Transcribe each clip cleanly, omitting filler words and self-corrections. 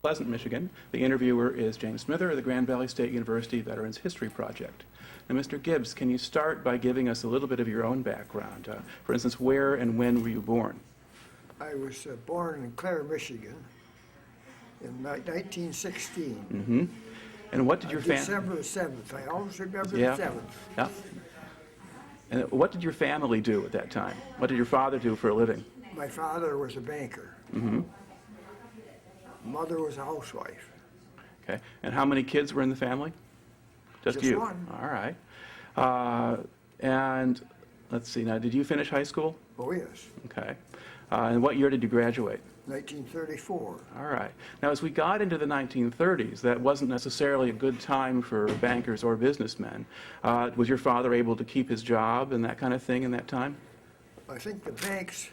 Pleasant, Michigan. The interviewer is James Smither of the Grand Valley State University Veterans History Project. Now, Mr. Gibbs, can you start by giving us a little bit of your own background? For instance, where and when were you born? I was born in Clare, Michigan in 1916. Mm-hmm. And what did your family... December 7th. I always remember Yeah. the 7th. Yeah. And what did your family do at that time? What did your father do for a living? My father was a banker. Mm-hmm. Mother was a housewife. Okay. And how many kids were in the family? Just you? one. All right. And let's see, now, did you finish high school? Oh, yes. Okay. And what year did you graduate? 1934. All right. Now, as we got into the 1930s, that wasn't necessarily a good time for bankers or businessmen. Was your father able to keep his job and that kind of thing in that time? I think the banks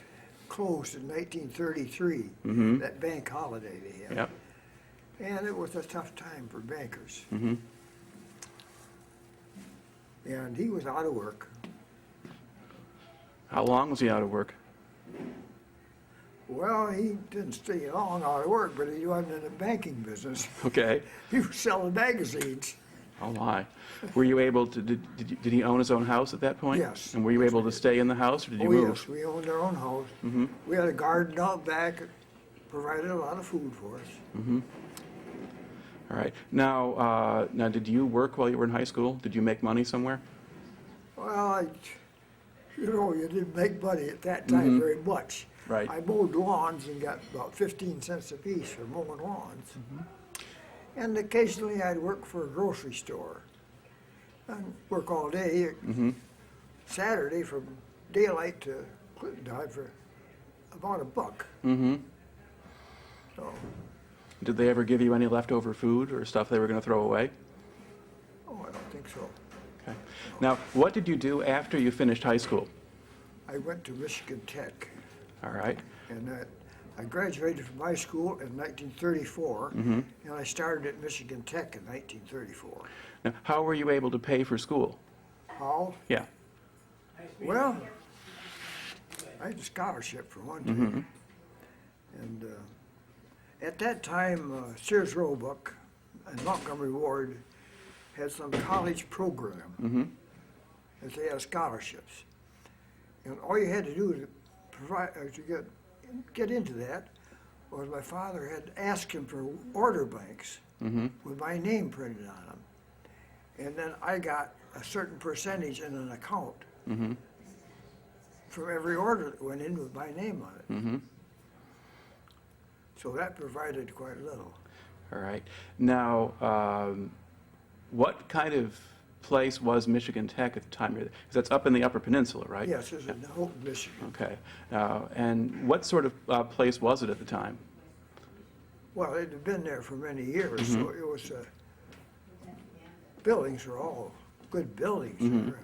closed in 1933, that bank holiday they had. Yep. And it was a tough time for bankers. Mm-hmm. And he was out of work. How long was he out of work? Well, he didn't stay long out of work, but he wasn't in the banking business. Okay. He was selling magazines. Oh, my. Were you able to, did he own his own house at that point? Yes. And were you able to stay in the house, or did you move? Yes, we owned our own house. Mm-hmm. We had a garden out back. It provided a lot of food for us. Mm-hmm. All right. Now, did you work while you were in high school? Did you make money somewhere? Well, you didn't make money at that time very much. Right. I mowed lawns and got about 15 cents a piece for mowing lawns. And occasionally I'd work for a grocery store. And work all day. Saturday from daylight to Clintondale for about $1. Mm-hmm. So, Did they ever give you any leftover food or stuff they were going to throw away? oh, I don't think so. Okay. Now, what did you do after you finished high school? I went to Michigan Tech. All right. And I graduated from high school in 1934, and I started at Michigan Tech in 1934. Now, how were you able to pay for school? How? Yeah. Well, I had a scholarship for one thing. And at that time, Sears Roebuck and Montgomery Ward had some college program that they had scholarships. And all you had to do to provide, to get into that was my father had asked him for order blanks with my name printed on them. And then I got a certain percentage in an account from every order that went in with my name on it. So that provided quite a little. All right. Now, what kind of place was Michigan Tech at the time? Because that's up in the Upper Peninsula, right? Yes, it's in Houghton, Michigan. Okay. And what sort of place was it at the time? Well, it had been there for many years, so it was, buildings were all good buildings there.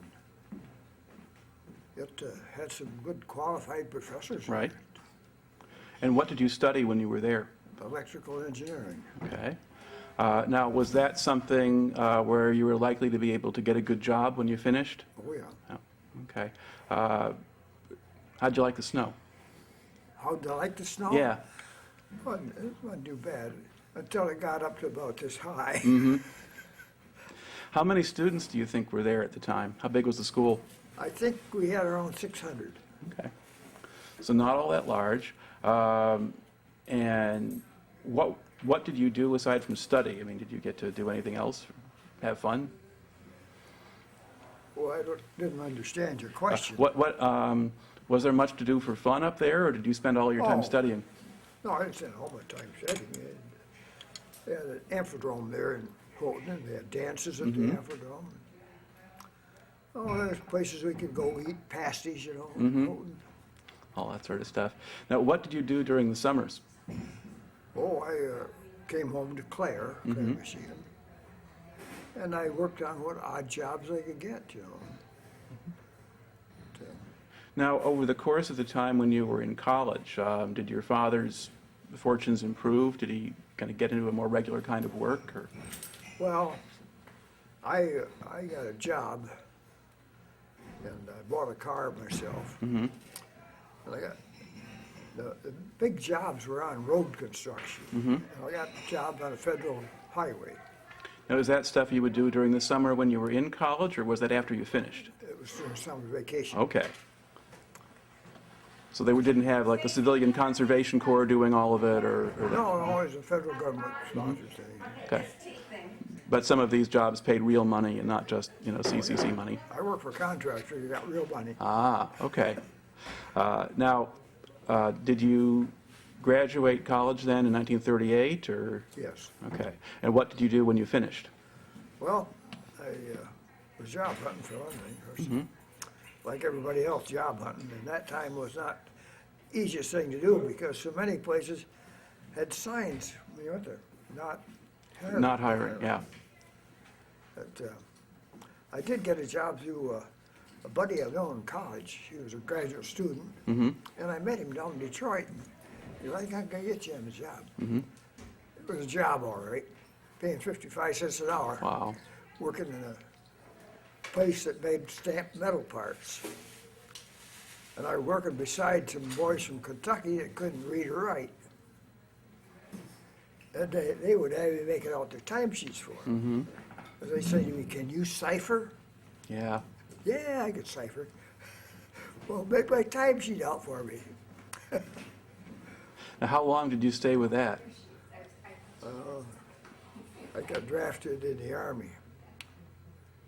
And it had some good qualified professors. in Right. it. And what did you study when you were there? Electrical engineering. Okay. Now, was that something where you were likely to be able to get a good job when you finished? Oh, yeah. Oh, okay. How'd you like the snow? How did I like the snow? Yeah. It wasn't too bad until it got up to about this high. How many students do you think were there at the time? How big was the school? I think we had around 600. Okay. So not all that large. And what did you do aside from study? I mean, did you get to do anything else? Have fun? Well, I didn't understand your question. Was there much to do for fun up there, or did you spend all your time Oh. studying? No, I didn't spend all my time studying. They had an amphitrome there in Houghton, and they had dances at the amphitrome. Oh, there's places we could go eat pasties, in Houghton. All that sort of stuff. Now, what did you do during the summers? Oh, I came home to Clare, Michigan, and I worked on what odd jobs I could get, Now, over the course of the time when you were in college, did your father's fortunes improve? Did he kind of get into a more regular kind of work? Or? Well, I got a job, and I bought a car myself. And I got The big jobs were on road construction. And I got jobs on a federal highway. Now, is that stuff you would do during the summer when you were in college, or was that after you finished? It was during summer vacation. Okay. So they didn't have like the Civilian Conservation Corps doing all of it, or No, it was a federal government sponsored thing. okay. But some of these jobs paid real money and not just, CCC money. I worked for a contractor, you got real money. Ah, okay. Now, did you graduate college then in 1938, or? Yes. Okay. And what did you do when you finished? Well, I was job hunting for one thing. Like everybody else, job hunting. And that time was not easiest thing to do because so many places had signs when you went there, not hiring. Yeah. But, I did get a job through a buddy I known in college. He was a graduate student. And I met him down in Detroit. He was like, I'm going to get you on the job. It was a job, all right, paying 55 cents an hour. Wow. Working in a place that made stamped metal parts. And I was working beside some boys from Kentucky that couldn't read or write. And they would have me making out their timesheets for them. And they say to me, can you cipher? Yeah. Yeah, I could cipher. Well, make my timesheet out for me. Now, how long did you stay with that? I got drafted in the Army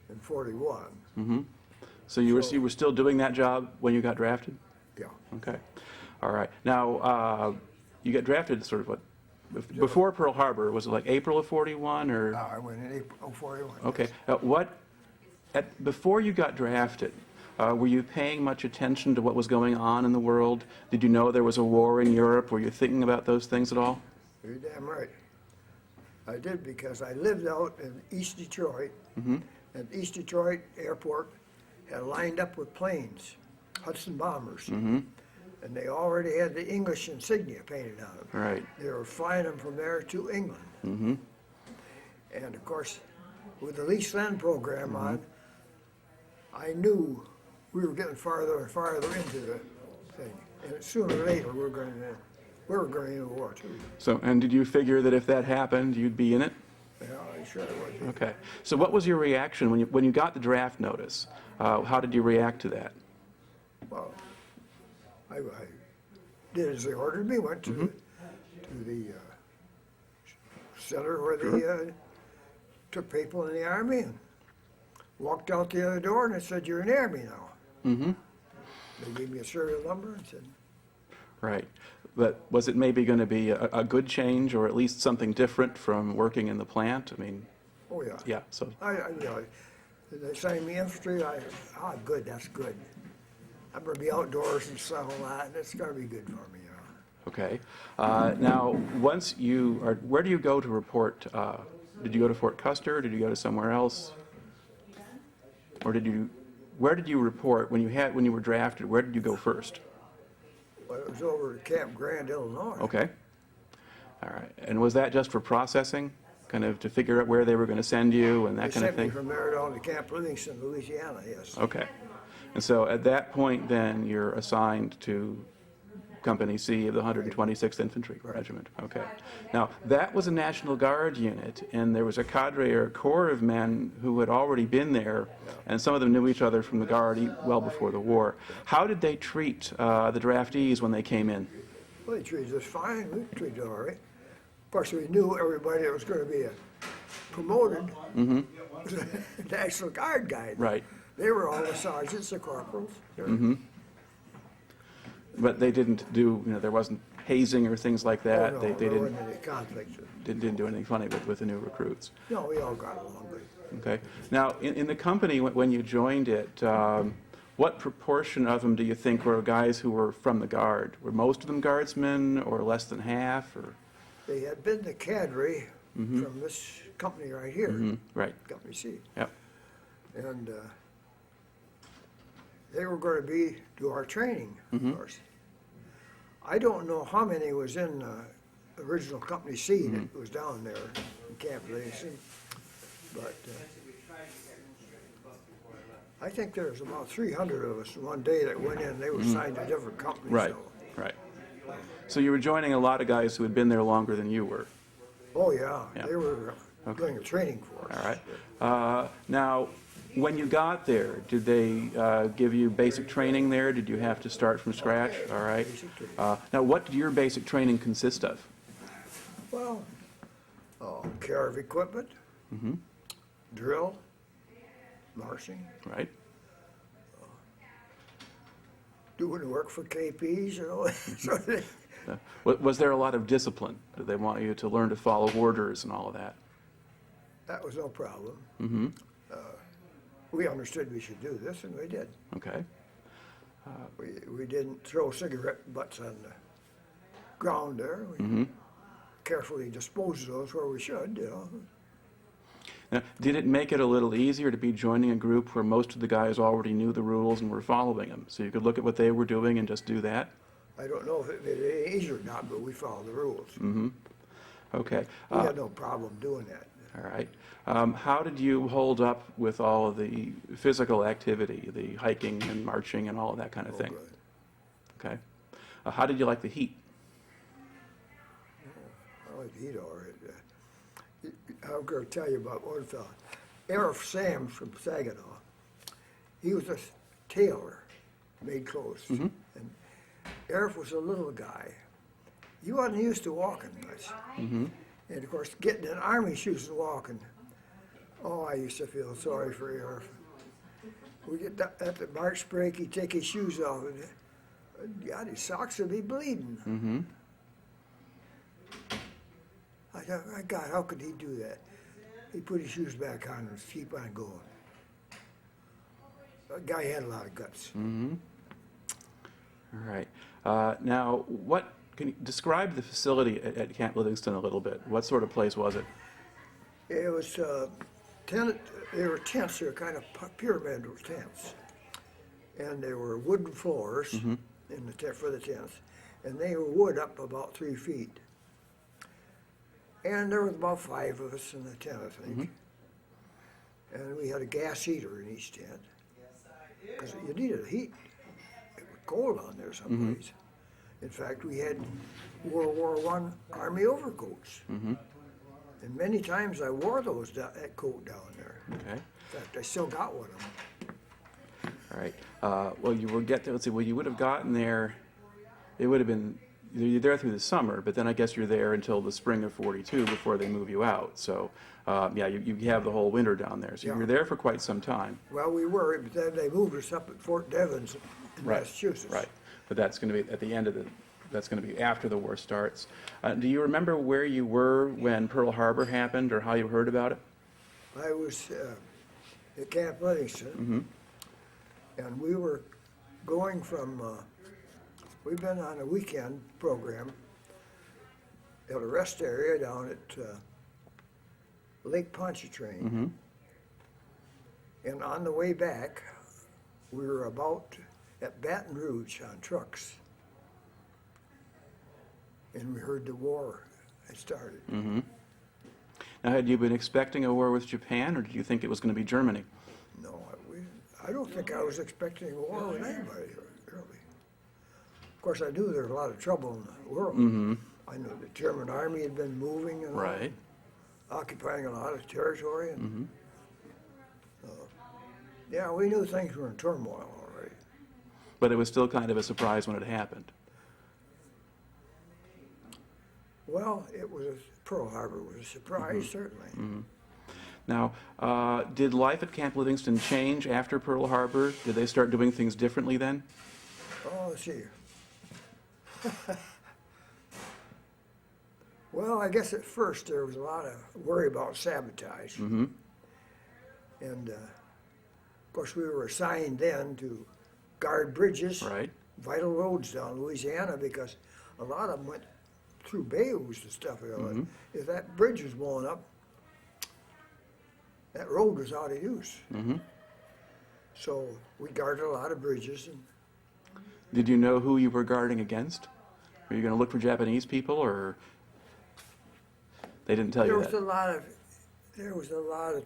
in 41. So you were still doing that job when you got drafted? Yeah. Okay. All right. Now, you got drafted sort of what? Before Pearl Harbor, was it like April of 41 or? I went in April of 41. Okay. Before you got drafted, were you paying much attention to what was going on in the world? Did you know there was a war in Europe? Were you thinking about those things at all? You're damn right. I did because I lived out in East Detroit, and East Detroit Airport had lined up with planes, Hudson bombers, and they already had the English insignia painted on them. Right. They were flying them from there to England. And of course, with the Lease Land program on, I knew we were getting farther and farther into the thing. And sooner or later, we were going into war too. So, and did you figure that if that happened, you'd be in it? Yeah, I sure would. Okay. So what was your reaction when you got the draft notice? How did you react to that? Well, I did as they ordered me, went to the center where they took people in the Army and walked out the other door and they said, you're in the Army now. They gave me a serial number and said, Right. But was it maybe going to be a good change or at least something different from working in the plant? I mean, oh yeah. yeah, so, They signed me infantry, good, that's good. I'm gonna be outdoors and stuff a lot, and it's gonna be good for me, okay. Now, once where do you go to report? Did you go to Fort Custer? Did you go to somewhere else? Or where did you report when you were drafted? Where did you go first? Well, it was over at Camp Grand, Illinois. Okay. All right. And was that just for processing, kind of to figure out where they were going to send you and that kind of They thing? sent me from there down to Camp Livingston, Louisiana, yes. Okay. And so at that point, then, you're assigned to Company C of the 126th Infantry Regiment. Okay. Now, that was a National Guard unit, and there was a cadre or a corps of men who had already been there, and some of them knew each other from the Guard well before the war. How did they treat the draftees when they came in? Well, they treated us fine, we treated all right. Of course, we knew everybody that was gonna be promoted. National Guard guy. Right. They were all the sergeants, the corporals. But they didn't do, there wasn't hazing or things like that. Oh, no, They there didn't, wasn't any conflict. didn't do anything funny with the new recruits. No, we all got along good. Okay. Now, in the company, when you joined it, what proportion of them do you think were guys who were from the Guard? Were most of them Guardsmen, or less than half? Or? They had been the cadre from this company right here, Right. Company C. Yep. And they were going to do our training, of course. I don't know how many was in the original Company C that was down there in Camp Livingston, but I think there was about 300 of us one day that went in. They were signed to different companies. Right. So. Right. So you were joining a lot of guys who had been there longer than you were. Oh, yeah, Yeah. they were doing a training for us. All right. Now, when you got there, did they give you basic training there? Did you have to start from scratch? All right. Basic training. Now, what did your basic training consist of? Well, care of equipment, drill, marching, Right. doing work for KPs, you know. So Was there a lot of discipline? Did they want you to learn to follow orders and all of that? that was no problem. We understood we should do this, and we did. Okay. We didn't throw cigarette butts on the ground there. We carefully disposed of those where we should, you know. Now, did it make it a little easier to be joining a group where most of the guys already knew the rules and were following them? So you could look at what they were doing and just do that? I don't know if it made it any easier or not, but we followed the rules. Okay. We had no problem doing that. All right. How did you hold up with all of the physical activity, the hiking and marching and all of that kind of Oh, thing? good. Okay. How did you like the heat? I like the heat all right. I'm going to tell you about one fellow. Arif Sam from Saginaw. He was a tailor, made clothes. And Arif was a little guy. He wasn't used to walking much. And of course, getting in army shoes and walking. Oh, I used to feel sorry for Arif. We get at the march break, he'd take his shoes off, and God, his socks would be bleeding. I thought, my God, how could he do that? He put his shoes back on and keep on going. That guy had a lot of guts. All right. Now, can you describe the facility at Camp Livingston a little bit? What sort of place was it? It was they were tents. They were kind of pyramid tents, and there were wooden floors in the for the tents, and they were wood up about 3 feet. And there was about 5 of us in the tent, I think. And we had a gas heater in each tent, because you needed heat. It was cold on there someplace. In fact, we had World War I Army overcoats. And many times I wore that coat down there. Okay. In fact, I still got one of them. All right. Well, you would get there. Let's see. Well, you would have gotten there. It would have been you're there through the summer, but then I guess you're there until the spring of '42 before they move you out. So, yeah, you have the whole winter down there. So Yeah. you're there for quite some time. Well, we were, but then they moved us up at Fort Devens in Right. Massachusetts. Right. But that's going to be at the end of the. That's going to be after the war starts. Do you remember where you were when Pearl Harbor happened, or how you heard about it? I was at Camp Livingston, and we were going from, we've been on a weekend program at a rest area down at Lake Pontchartrain. And on the way back, we were about at Baton Rouge on trucks. And we heard the war had started. Now, had you been expecting a war with Japan, or did you think it was going to be Germany? No, I don't think I was expecting a war with anybody, really. Of course, I knew there was a lot of trouble in the world. I knew the German army had been moving and Right. occupying a lot of territory. And, yeah, we knew things were in turmoil already. But it was still kind of a surprise when it happened. Well, Pearl Harbor was a surprise, certainly. Now, did life at Camp Livingston change after Pearl Harbor? Did they start doing things differently then? Oh, let's see. Well, I guess at first there was a lot of worry about sabotage. And, of course, we were assigned then to guard bridges, Right. vital roads down Louisiana, because a lot of them went through bayous and stuff. You know. If that bridge was blown up, that road was out of use. So we guarded a lot of bridges. And Did you know who you were guarding against? Were you going to look for Japanese people, or they didn't tell there you was that? there was a lot of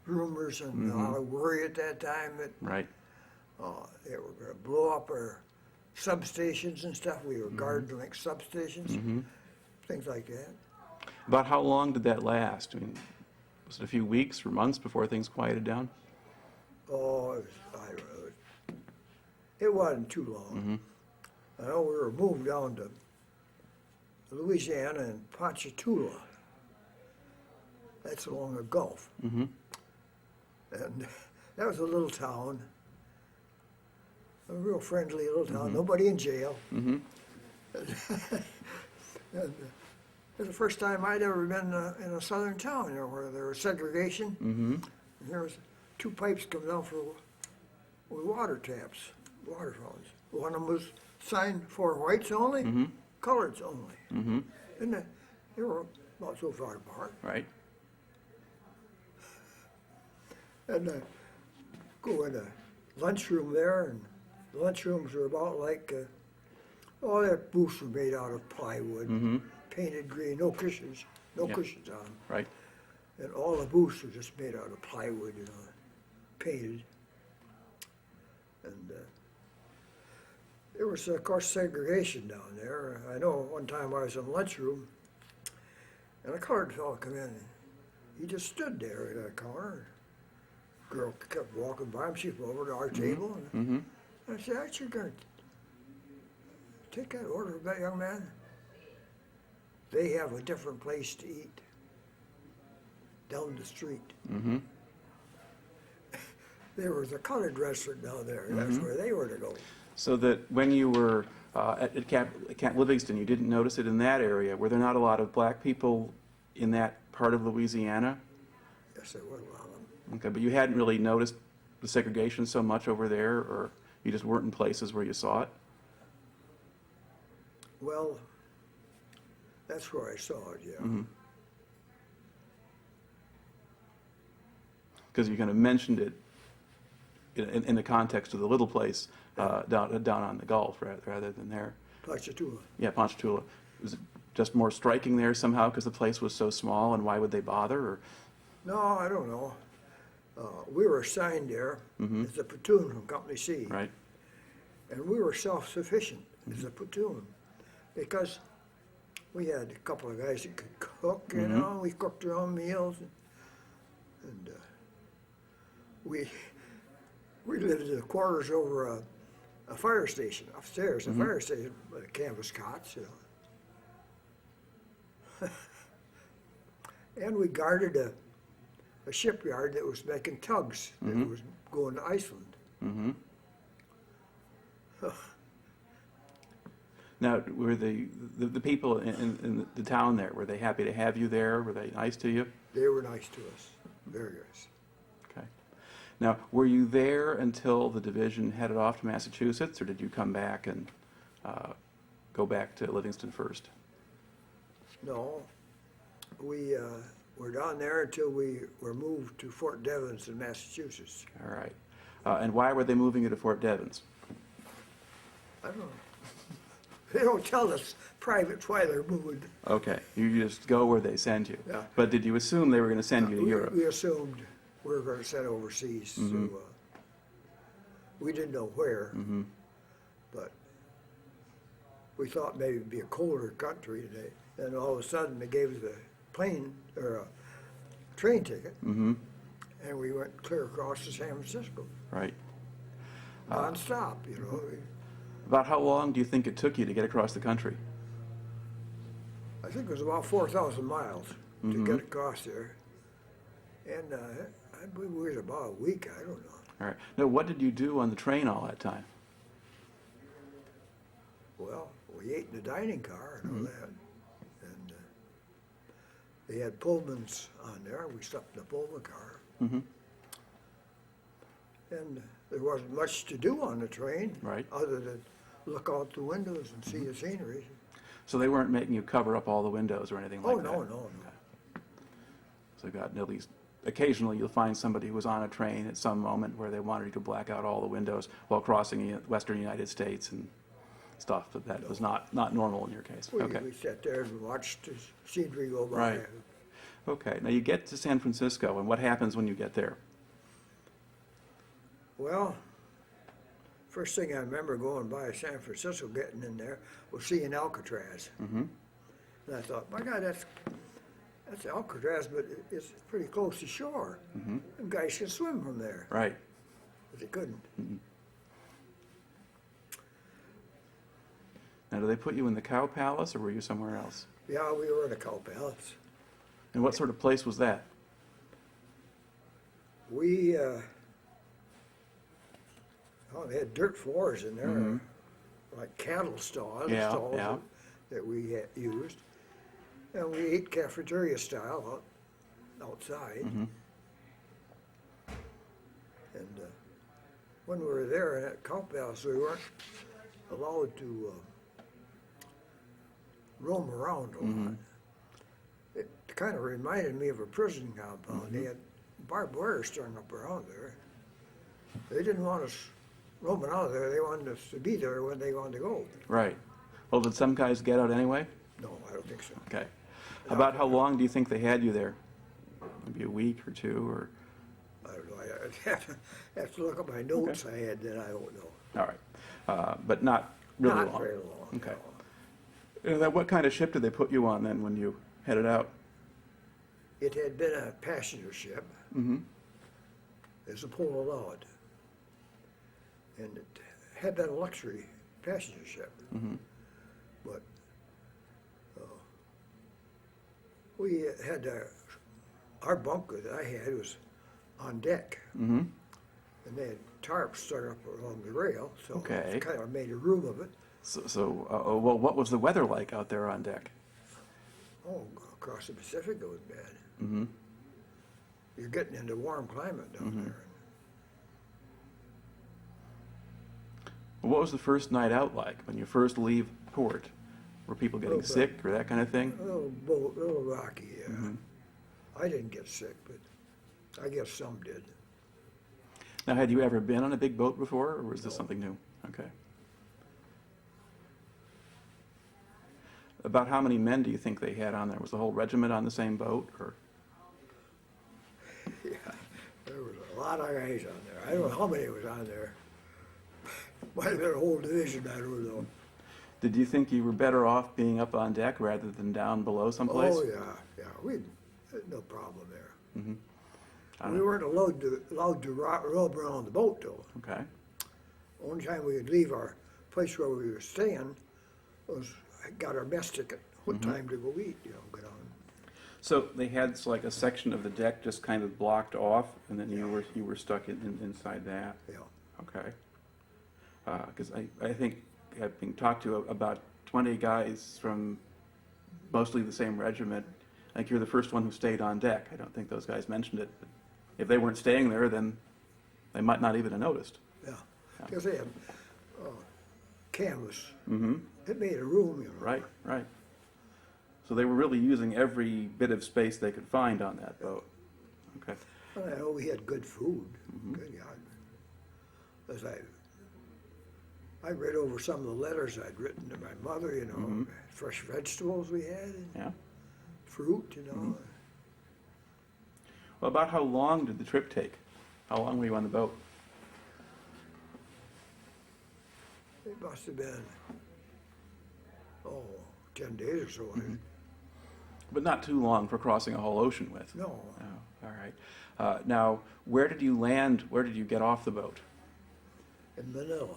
rumors and a lot of worry at that time that Right. they were going to blow up our substations and stuff. We were guarding like substations, things like that. About how long did that last? I mean, was it a few weeks or months before things quieted down? Oh, it wasn't too long. I know we were moved down to Louisiana and Ponchatoula. That's along the Gulf. And that was a little town, a real friendly little town, nobody in jail. And, it was the first time I'd ever been in a southern town, you know, where there was segregation. And there was 2 pipes coming down with water taps, water fountains. One of them was signed for whites only, coloreds only. And they were about so far apart. Right. And go in the lunchroom there, and the lunchrooms were about like, all that booths were made out of plywood, painted green, no cushions on them. Right. And all the booths were just made out of plywood, you know, painted. And there was, of course, segregation down there. I know one time I was in the lunchroom, and a colored fellow come in, and he just stood there at a counter. Girl kept walking by him. She came over to our table, and I said, "Aren't you going to take that order of that young man? They have a different place to eat down the street." There was a colored restaurant down there. That's where they were to go. So that when you were at Camp Livingston, you didn't notice it in that area. Were there not a lot of black people in that part of Louisiana? Yes, there was a lot of them. Okay, but you hadn't really noticed the segregation so much over there, or you just weren't in places where you saw it? Well, that's where I saw it, yeah. Because you kind of mentioned it in the context of the little place down on the Gulf rather than there. Ponchatoula. Yeah, Ponchatoula. Was it just more striking there somehow because the place was so small, and why would they bother? Or? No, I don't know. We were assigned there as a platoon from Company C. Right. And we were self-sufficient as a platoon because we had a couple of guys that could cook, you know, we cooked our own meals. And we lived in the quarters over a fire station upstairs, a fire station with canvas cots, you know. And we guarded a shipyard that was making tugs that was going to Iceland. Now, were the people in the town there, were they happy to have you there? Were they nice to you? They were nice to us, very nice. Okay. Now, were you there until the division headed off to Massachusetts, or did you come back and go back to Livingston first? No, we were down there until we were moved to Fort Devens in Massachusetts. All right. And why were they moving you to Fort Devens? I don't know. They don't tell us privates why they're moving. Okay, you just go where they send you. Yeah. But did you assume they were going to send you to Europe? We assumed we were going to send overseas. So, we didn't know where, but we thought maybe it'd be a colder country today. Then all of a sudden they gave us a plane or a train ticket, and we went clear across to San Francisco, Right. non-stop, you know. About how long do you think it took you to get across the country? I think it was about 4,000 miles to get across there. And I believe it was about a week, I don't know. All right. Now, what did you do on the train all that time? Well, we ate in the dining car and all that. And they had Pullmans on there. We slept in the Pullman car. And there wasn't much to do on the train, Right. other than look out the windows and see the scenery. So they weren't making you cover up all the windows or anything like Oh, that? no. So God, at least occasionally you'll find somebody who was on a train at some moment where they wanted you to black out all the windows while crossing the western United States and stuff, but that was not normal in your case. Okay. We sat there and watched the scenery go by. Right. Okay. Now you get to San Francisco, and what happens when you get there? Well, First thing I remember going by San Francisco, getting in there, was seeing Alcatraz. And I thought, my God, that's Alcatraz, but it's pretty close to shore. Them guys can swim from there, Right. but they couldn't. Now, do they put you in the Cow Palace, or were you somewhere else? Yeah, we were in a Cow Palace. And what sort of place was that? We they had dirt floors in there, like cattle stalls, Yeah, stalls yeah. that we had used. And we ate cafeteria style outside. And when we were there in that Cow Palace, we weren't allowed to roam around a lot. It kind of reminded me of a prison compound. They had barbed wire strung up around there. They didn't want us roaming out of there. They wanted us to be there when they wanted to go. Right. Well, did some guys get out anyway? No, I don't think so. Okay. About how long do you think they had you there? Maybe a week or two, or? I don't know. I have to look at my notes I had then. I don't know. All right. But not really Not long. very long. Okay. no. And then what kind of ship did they put you on then when you headed out? It had been a passenger ship. As a pole allowed. And it had been a luxury passenger ship. But we had our bunk that I had was on deck. And they had tarps stuck up along the rail, so Okay. it kind of made a room of it. Well, what was the weather like out there on deck? Oh, across the Pacific it was bad. You're getting into warm climate down there. What was the first night out like when you first leave port? Were people getting Little sick or that kind of thing? A little rocky, yeah. I didn't get sick, but I guess some did. Now, had you ever been on a big boat before, or was this something new? Okay. About how many men do you think they had on there? Was the whole regiment on the same boat, or? Yeah, there was a lot of guys on there. I don't know how many was on there. Might have been a whole division, I don't know. Did you think you were better off being up on deck rather than down below someplace? Oh, yeah, we had no problem there. I We don't- weren't allowed to roam around the boat, though. Okay. Only time we would leave our place where we were staying was, I got our mess ticket, what time to go eat, get on. So they had like a section of the deck just kind of blocked off, and then you were stuck inside that. Yeah. Okay. Because I think I've been talked to about 20 guys from mostly the same regiment. I think you're the first one who stayed on deck. I don't think those guys mentioned it. But if they weren't staying there, then they might not even have noticed. Yeah, because they had canvas. It made a room, Right, right. So they were really using every bit of space they could find on that boat. Okay. And I know we had good food. Good God. As I read over some of the letters I'd written to my mother, fresh vegetables we had, and Yeah. fruit, Well, about how long did the trip take? How long were you on the boat? It must have been, 10 days or so. But not too long for crossing a whole ocean with. No, Oh, all right. Now, where did you land? Where did you get off the boat? in Manila.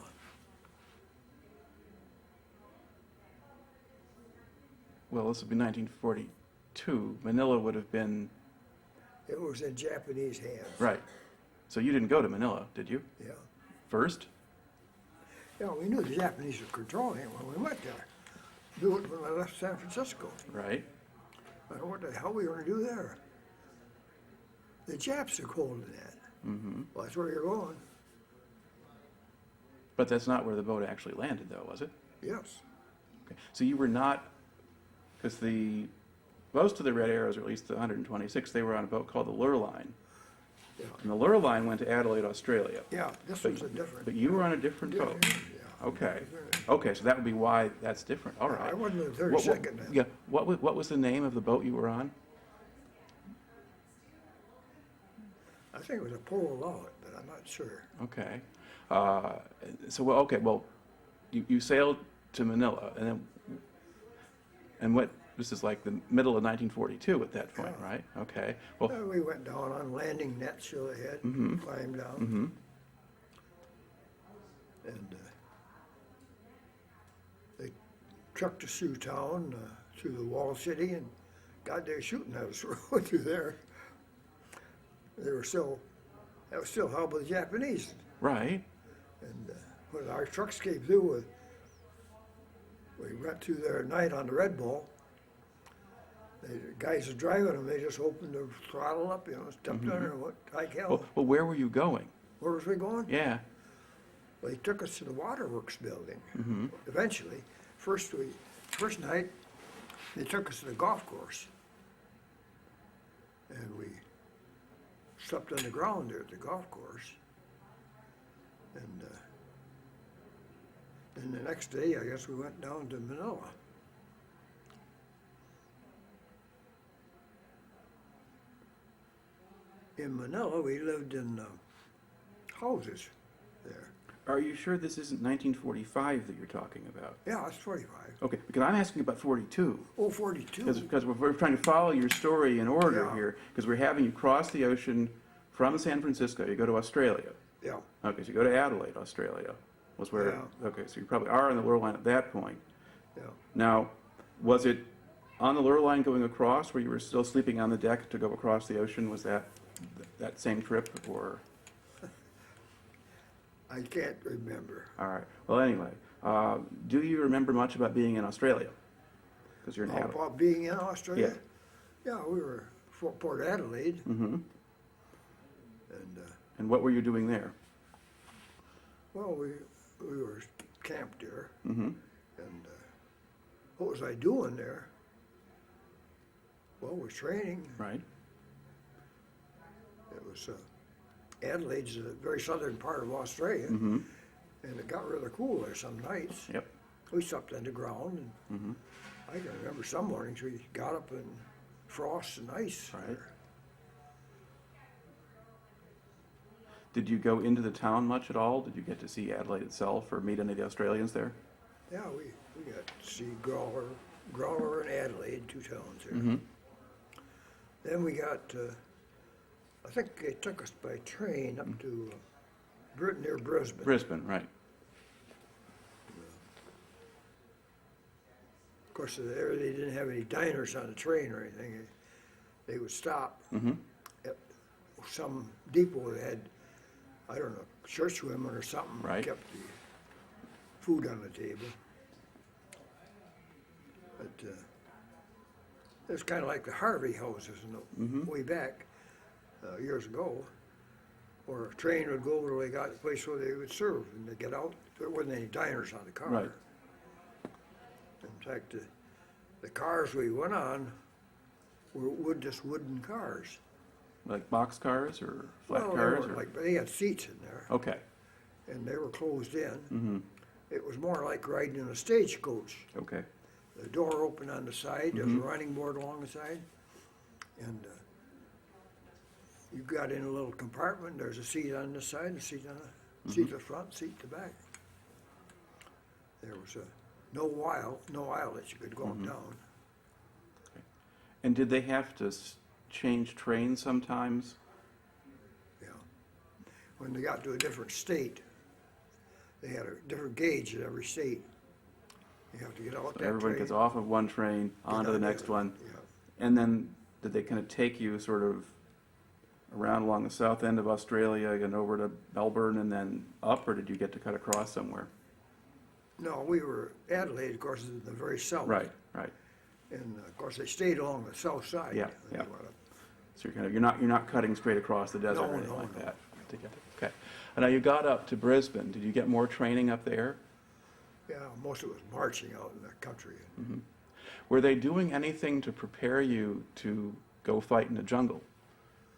Well, this would be 1942. Manila would have been, It was in Japanese hands. right. So you didn't go to Manila, did you? Yeah. First? Yeah, we knew the Japanese were controlling it when we went there. Knew it when I left San Francisco. Right. I don't know what the hell we were gonna do there. The Japs are holding that. Well, that's where you're going. But that's not where the boat actually landed, though, was it? Yes. Okay. So you were not, because most of the Red Arrows, or at least the 126, they were on a boat called the Lurline. Yeah. And the Lurline went to Adelaide, Australia. Yeah, this was a different. But you were on a different boat. Yeah. Okay. Okay, so that would be why that's different. All right. I wasn't in the What- 32nd then. Yeah. What was the name of the boat you were on? I think it was a pole allowed, but I'm not sure. Okay. So, well, okay, well, you sailed to Manila, and then, and what, this is like the middle of 1942 at that point, Yeah. right? Okay, well, We went down on landing nets, so they had climbed down. mm-hmm, And they trucked us through town, through the wall city, and God, they were shooting at us through there. That was still held by the Japanese. right, And when our trucks came through, we went through there at night on the Red Bull. The guys were driving them, they just opened the throttle up, stepped under and went like hell. well, where were you going? Where was we going? Yeah, Well, they took us to the waterworks building. mm-hmm, Eventually, first night, they took us to the golf course. And we slept on the ground there at the golf course. And then the next day, I guess we went down to Manila. In Manila, we lived in houses there. are you sure this isn't 1945 that you're talking about? Yeah, it's 45. Okay, because I'm asking about 42. Oh, 42. Because we're trying to follow your story in order Yeah. here, because we're having you cross the ocean from San Francisco, you go to Australia. Yeah, Okay, so you go to Adelaide, Australia, was where, Yeah. okay, so you probably are on the Lure Line at that point. yeah. Now, was it on the Lure Line going across, where you were still sleeping on the deck to go across the ocean? Was that same trip, or? I can't remember. All right, well, anyway, do you remember much about being in Australia? Because you're in Adelaide. About being in Australia? Yeah, we were at Port Adelaide, Mm-hmm. and And what were you doing there? well, we were camped there, Mm-hmm. and what was I doing there? Well, we're training. Right, It was Adelaide's the very southern part of Australia, mm-hmm, and it got rather cool there some nights. yep, We slept on the ground, and mm-hmm. I can remember some mornings we got up in frost and ice. Right. there. Did you go into the town much at all? Did you get to see Adelaide itself or meet any of the Australians there? Yeah, we got to see Growler and Adelaide, two towns there. Mm-hmm. Then we got, I think they took us by train up to near Brisbane. Brisbane, right. Of course, there they didn't have any diners on the train or anything. They would stop Mm-hmm. at some depot that had, I don't know, churchwomen or something. Right. Kept the food on the table. But it was kind of like the Harvey houses way back years ago, where a train would go where they got a place where they would serve, and they get out. There wasn't any diners on the car. Right. In fact, the cars we went on were just wooden cars. Like box cars or flat Well, cars? they were Or? like, they had seats in there, Okay. and they were closed in. Mm-hmm. It was more like riding in a stagecoach. Okay. The door open on the side, there's a running board along the side, and you got in a little compartment, there's a seat on this side, a seat on the seat to the front, seat to the back. There was no aisle that you could go up and down. And did they have to change trains sometimes? Yeah. When they got to a different state, they had a different gauge at every state. You have to get out that Everyone train. gets off of one train, onto the on the next other. one. Yeah. And then did they kind of take you sort of around along the south end of Australia and over to Melbourne and then up, or did you get to cut across somewhere? No, we were, Adelaide, of course, is in the very south. Right, right. And of course, they stayed along the south side. Yeah, when they yeah. went up. So you're not cutting straight across the desert No, or anything no, like no. that to get it. Okay. And now you got up to Brisbane. Did you get more training up there? Yeah, most of it was marching out in the country. Were they doing anything to prepare you to go fight in the jungle?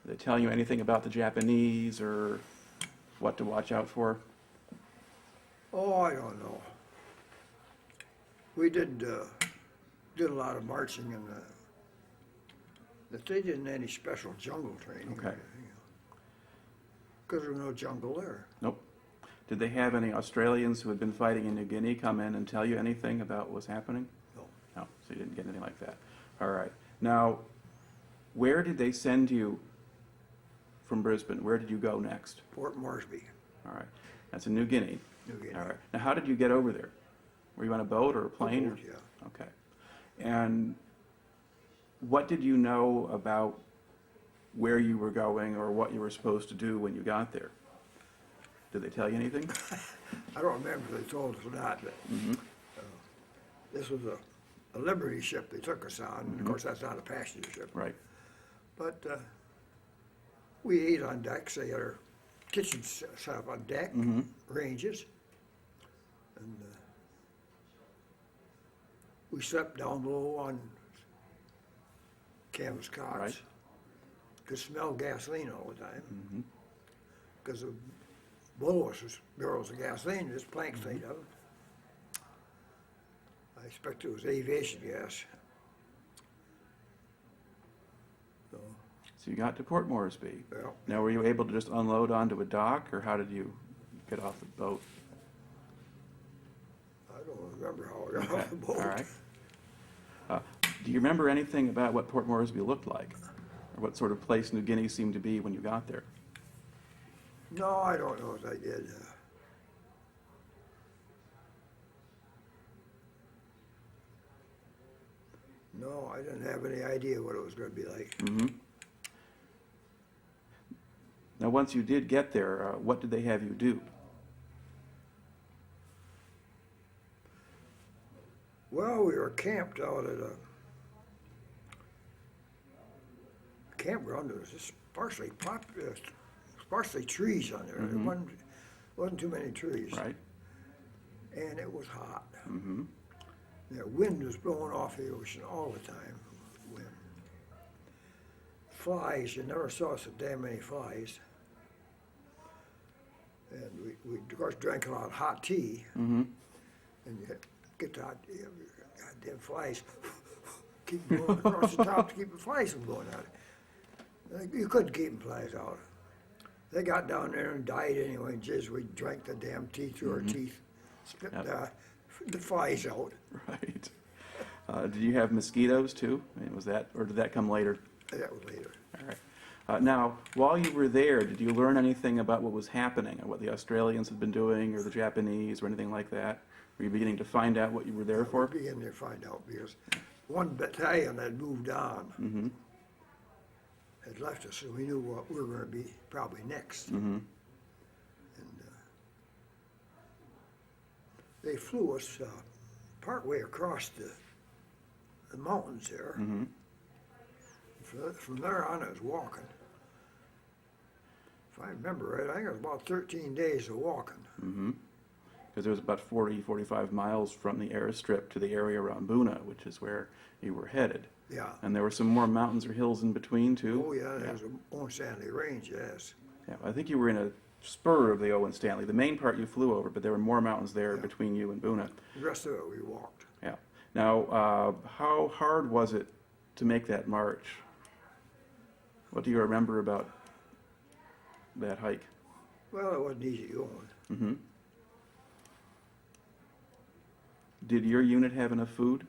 Were they telling you anything about the Japanese or what to watch out for? Oh, I don't know. We did a lot of marching, and but they didn't any special jungle training. Okay. Because there was no jungle there. Nope. Did they have any Australians who had been fighting in New Guinea come in and tell you anything about what was happening? No. No, so you didn't get anything like that. All right. Now, where did they send you from Brisbane? Where did you go next? Port Moresby, All right. That's in New Guinea. New Guinea. All right. Now, how did you get over there? Were you on a boat or a plane? boat, or? yeah. Okay. And what did you know about where you were going or what you were supposed to do when you got there? Did they tell you anything? I don't remember if they told us or not, but this was a Liberty ship they took us on. And of course, that's not a passenger ship. Right. But we ate on deck, so you had our kitchen set up on deck, ranges. And we slept down low on canvas cots. Right. Could smell gasoline all the time. Because below us was barrels of gasoline, just planks made of it. I expect it was aviation gas. So, So you got to Port Moresby. well, Now, were you able to just unload onto a dock, or how did you get off the boat? I don't remember how I got Okay. off the boat. All right. Do you remember anything about what Port Moresby looked like, or what sort of place New Guinea seemed to be when you got there? No, I don't know if I did. No, I didn't have any idea what it was going to be like. Now, once you did get there, what did they have you do? Well, we were camped out at a campground. There was just sparsely trees on there. There wasn't too many trees. Right. And it was hot. The wind was blowing off the ocean all the time. Wind. Flies, you never saw so damn many flies. And we of course drank a lot of hot tea. And you get the hot tea, goddamn flies keep blowing across the top to keep the flies from blowing out. You couldn't keep the flies out. They got down there and died anyway. Just we drank the damn tea through our teeth, spit the flies out. Right. Did you have mosquitoes too? I mean, was that, or did that come later? That was later. All right. Now, while you were there, did you learn anything about what was happening, or what the Australians had been doing, or the Japanese, or anything like that? Were you beginning to find out what you were there for? We began to find out because one battalion had moved on, had left us, so we knew what we were going to be probably next. And they flew us partway across the mountains there. From there on, I was walking. If I remember right, I think it was about 13 days of walking. Because it was about 40, 45 miles from the airstrip to the area around Buna, which is where you were headed. Yeah. And there were some more mountains or hills in between, too? Oh, yeah, there's a Owen Stanley Range, yes. Yeah, I think you were in a spur of the Owen Stanley. The main part you flew over, but there were more mountains there between you and Buna. The rest of it we walked. Yeah. Now, how hard was it to make that march? What do you remember about that hike? Well, it wasn't easy going. Did your unit have enough food?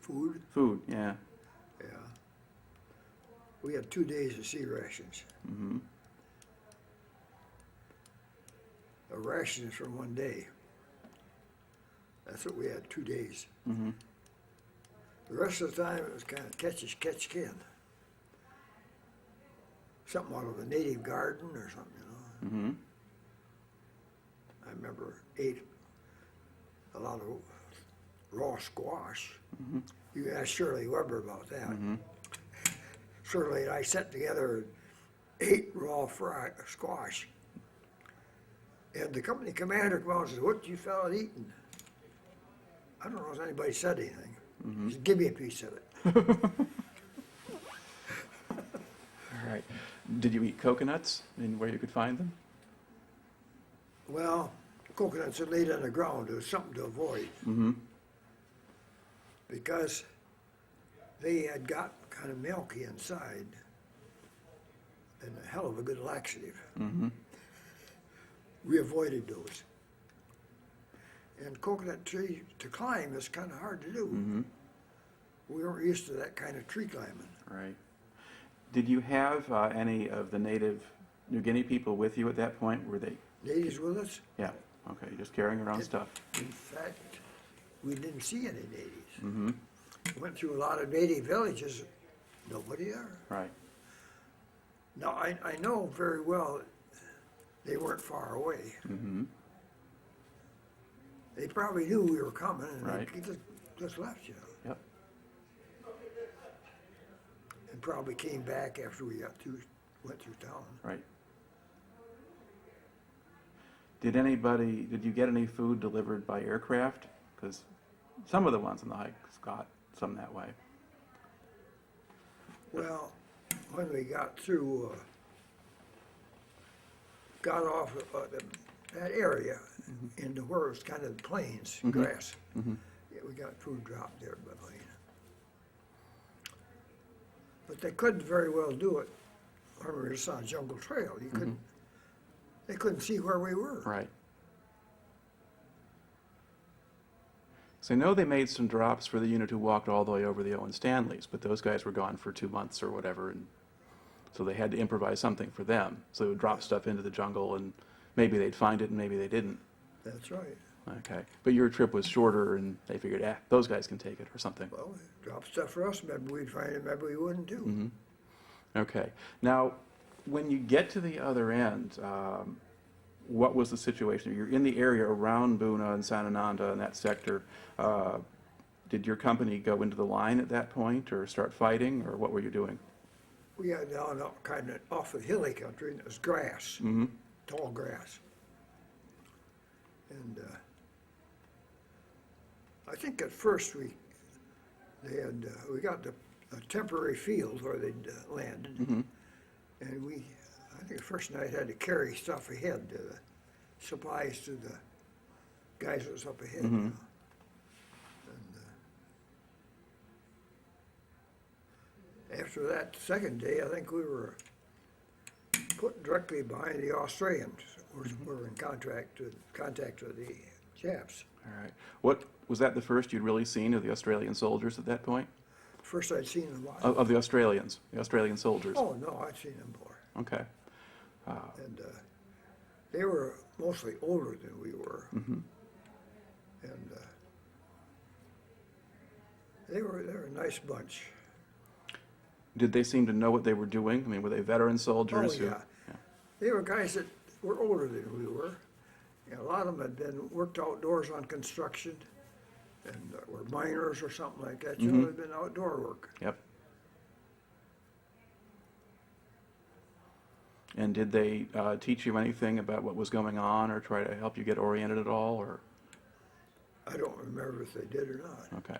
Food, Food, yeah. yeah. We had 2 days of sea rations. A ration is for 1 day. That's what we had, 2 days. The rest of the time, it was kind of catch as catch can. Something out of a native garden or something, you know. I remember ate a lot of raw squash. You asked Shirley Weber about that. Shirley and I sat together and ate raw squash. And the company commander came out and said, "What you fellas eating?" I don't know if anybody said anything. He said, "Give me a piece of it." All right. Did you eat coconuts and where you could find them? Well, coconuts that laid on the ground, there was something to avoid. Because they had got kind of milky inside and a hell of a good laxative. we avoided those. And coconut tree to climb is kind of hard to do. Mm-hmm. We weren't used to that kind of tree climbing. Right. Did you have any of the native New Guinea people with you at that point? Were they? Natives with us? Yeah. Okay. Just carrying around stuff. In fact, we didn't see any natives. Mm-hmm. Went through a lot of native villages, nobody there. Right. Now, I know very well they weren't far away. Mm-hmm. They probably knew we were coming, and Right. they just left, you know. Yep. And probably came back after we went through town. Right. Did you get any food delivered by aircraft? Because some of the ones on the hikes got some that way. Well, when we got through, got off that area into where it was kind of plains, grass, yeah, we got food dropped there by plane. But they couldn't very well do it when we were just on Jungle Trail. You couldn't. They couldn't see where we were. Right. So I know they made some drops for the unit who walked all the way over the Owen Stanleys, but those guys were gone for 2 months or whatever, and so they had to improvise something for them. So they would drop stuff into the jungle, and maybe they'd find it, and maybe they didn't. That's right. Okay. But your trip was shorter, and they figured, those guys can take it or something. Well, drop stuff for us. Maybe we'd find it. Maybe we wouldn't too. Okay. Now, when you get to the other end, what was the situation? You're in the area around Buna and Sanananda and that sector. Did your company go into the line at that point or start fighting, or what were you doing? We got down kind of off the hilly country, and it was grass, tall grass. And I think at first we got a temporary field where they'd landed, and I think the first night had to carry stuff ahead, supplies to the guys that was up ahead. You know. And after that second day, I think we were put directly behind the Australians. We were in contact with the Japs. All right. What was that the first you'd really seen of the Australian soldiers at that point? First I'd seen them. Of the Australians, the Australian soldiers. Oh no, I'd seen them before. Okay. And they were mostly older than we were. And they were a nice bunch. Did they seem to know what they were doing? I mean, were they veteran soldiers? Oh, yeah. They were guys that were older than we were. And a lot of them had been worked outdoors on construction and were miners or something like that. You know, they'd been outdoor work. Yep. And did they teach you anything about what was going on or try to help you get oriented at all? Or I don't remember if they did or not. okay.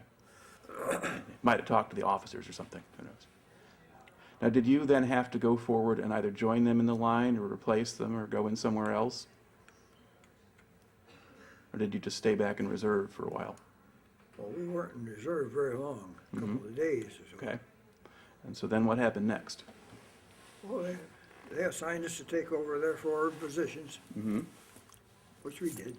Might have talked to the officers or something. Who knows? Now, did you then have to go forward and either join them in the line or replace them or go in somewhere else? Or did you just stay back in reserve for a while? Well, we weren't in reserve very long, a couple of days or so. Okay. And so then what happened next? Well, they assigned us to take over their forward positions, which we did.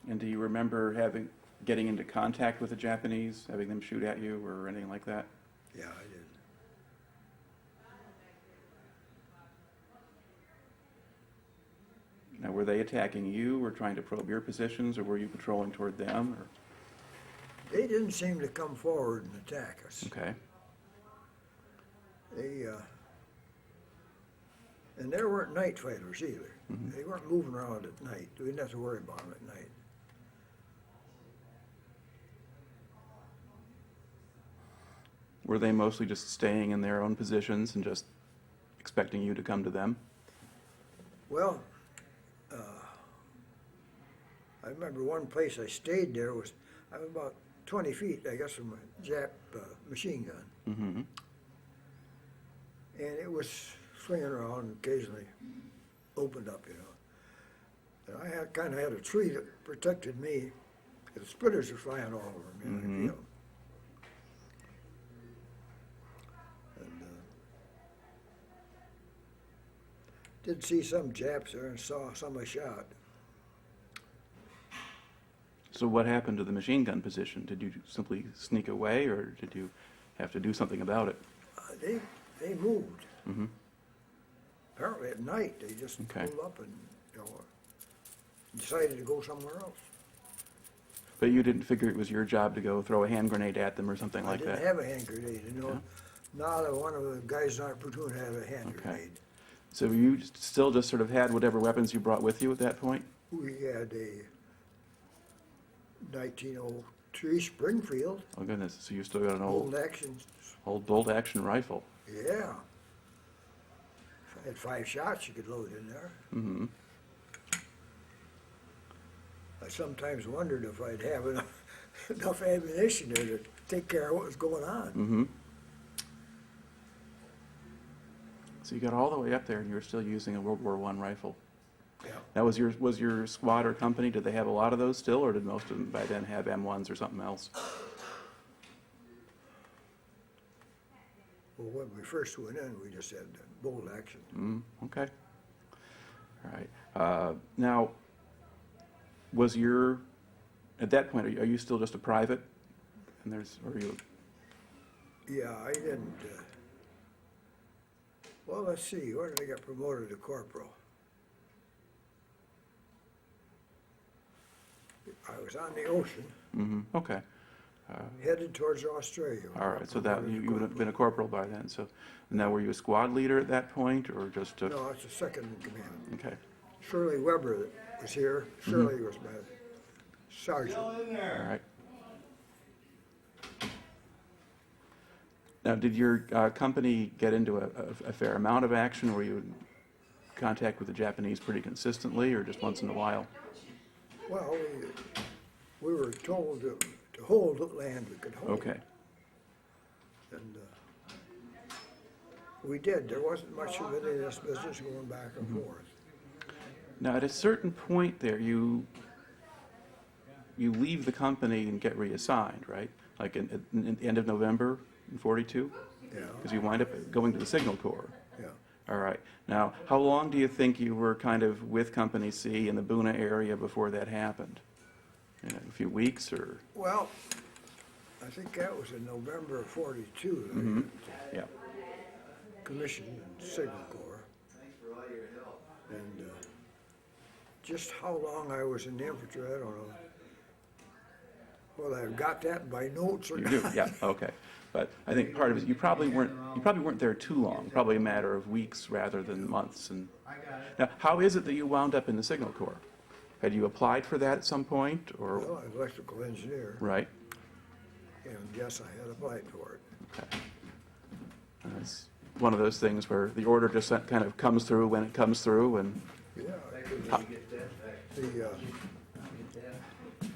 And do you remember getting into contact with the Japanese, having them shoot at you or anything like that? Yeah, I did. Now, were they attacking you or trying to probe your positions, or were you patrolling toward them? Or? They didn't seem to come forward and attack us. Okay. And there weren't night fighters either. They weren't moving around at night. We didn't have to worry about them at night. Were they mostly just staying in their own positions and just expecting you to come to them? Well, I remember one place I stayed there was about 20 feet, I guess, from a Jap machine gun. And it was swinging around and occasionally opened up, you know. And I kind of had a tree that protected me. The splitters were flying all over me in the field. Did see some Japs there and saw some I shot. So what happened to the machine gun position? Did you simply sneak away, or did you have to do something about it? They moved. Mm-hmm. Apparently at night, they just Okay. pulled up and, decided to go somewhere else. But you didn't figure it was your job to go throw a hand grenade at them or something like I that? didn't have a hand grenade, Not one of the guys in our platoon had a hand Okay. grenade. So you still just sort of had whatever weapons you brought with you at that point? We had a 1903 Springfield, Oh goodness, so you still got an old action, old bolt-action rifle? yeah. If I had 5 shots, you could load in there. Mm-hmm. I sometimes wondered if I'd have enough ammunition there to take care of what was going on. Mm-hmm. So you got all the way up there and you were still using a World War I rifle. Yeah. Now, was your squad or company, did they have a lot of those still, or did most of them by then have M1s or something else? Well, when we first went in, we just had bolt action. Okay. All right. Now, at that point, are you still just a private? And or are you? Yeah, I didn't. Well, let's see. When did I get promoted to corporal? I was on the ocean, Mm-hmm. Okay. headed towards Australia. All right. So that you would have been a corporal by then. So now, were you a squad leader at that point, or just a? No, it's the second in command. Okay. Shirley Weber that was here. Shirley was my sergeant. All right. Now, did your company get into a fair amount of action? Were you in contact with the Japanese pretty consistently, or just once in a while? Well, we were told to hold what land we could hold. Okay. And we did. There wasn't much of it in this business going back and forth. Now, at a certain point there, you leave the company and get reassigned, right? Like in the end of November in 42? Yeah, Because you wind up going to the Signal Corps. yeah. All right. Now, how long do you think you were kind of with Company C in the Buna area before that happened? A few weeks, or? Well, I think that was in November of 42 that Mm-hmm. I Yeah. commissioned in Signal Corps. And just how long I was in the infantry, I don't know. Well, I've got that by notes or You not. do, yeah, okay. But I think part of it is you probably weren't there too long, probably a matter of weeks rather than months. And now, how is it that you wound up in the Signal Corps? Had you applied for that at some point, or? Well, I was an electrical engineer, Right, and yes, I had applied for it. okay. And it's one of those things where the order just kind of comes through when it comes through, and, Yeah, Ah.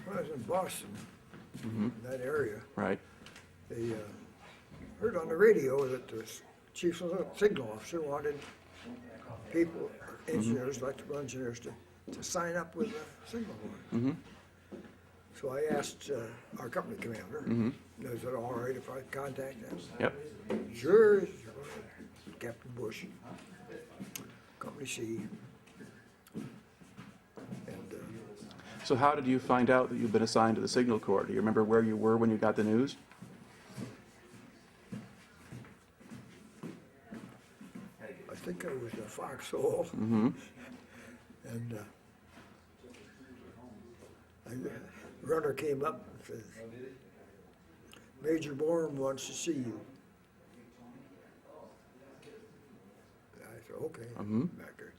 when I was in Boston, in that area, right, they heard on the radio that the chief signal officer wanted people, engineers, electrical engineers, to sign up with the signal corps. So I asked our company commander, is it all right if I contact them? yep. Sure, Captain Bush, Company C. And So how did you find out that you'd been assigned to the Signal Corps? Do you remember where you were when you got the news? I think I was in Foxhole. And a runner came up and said, Major Bourne wants to see you. I said, okay, back there.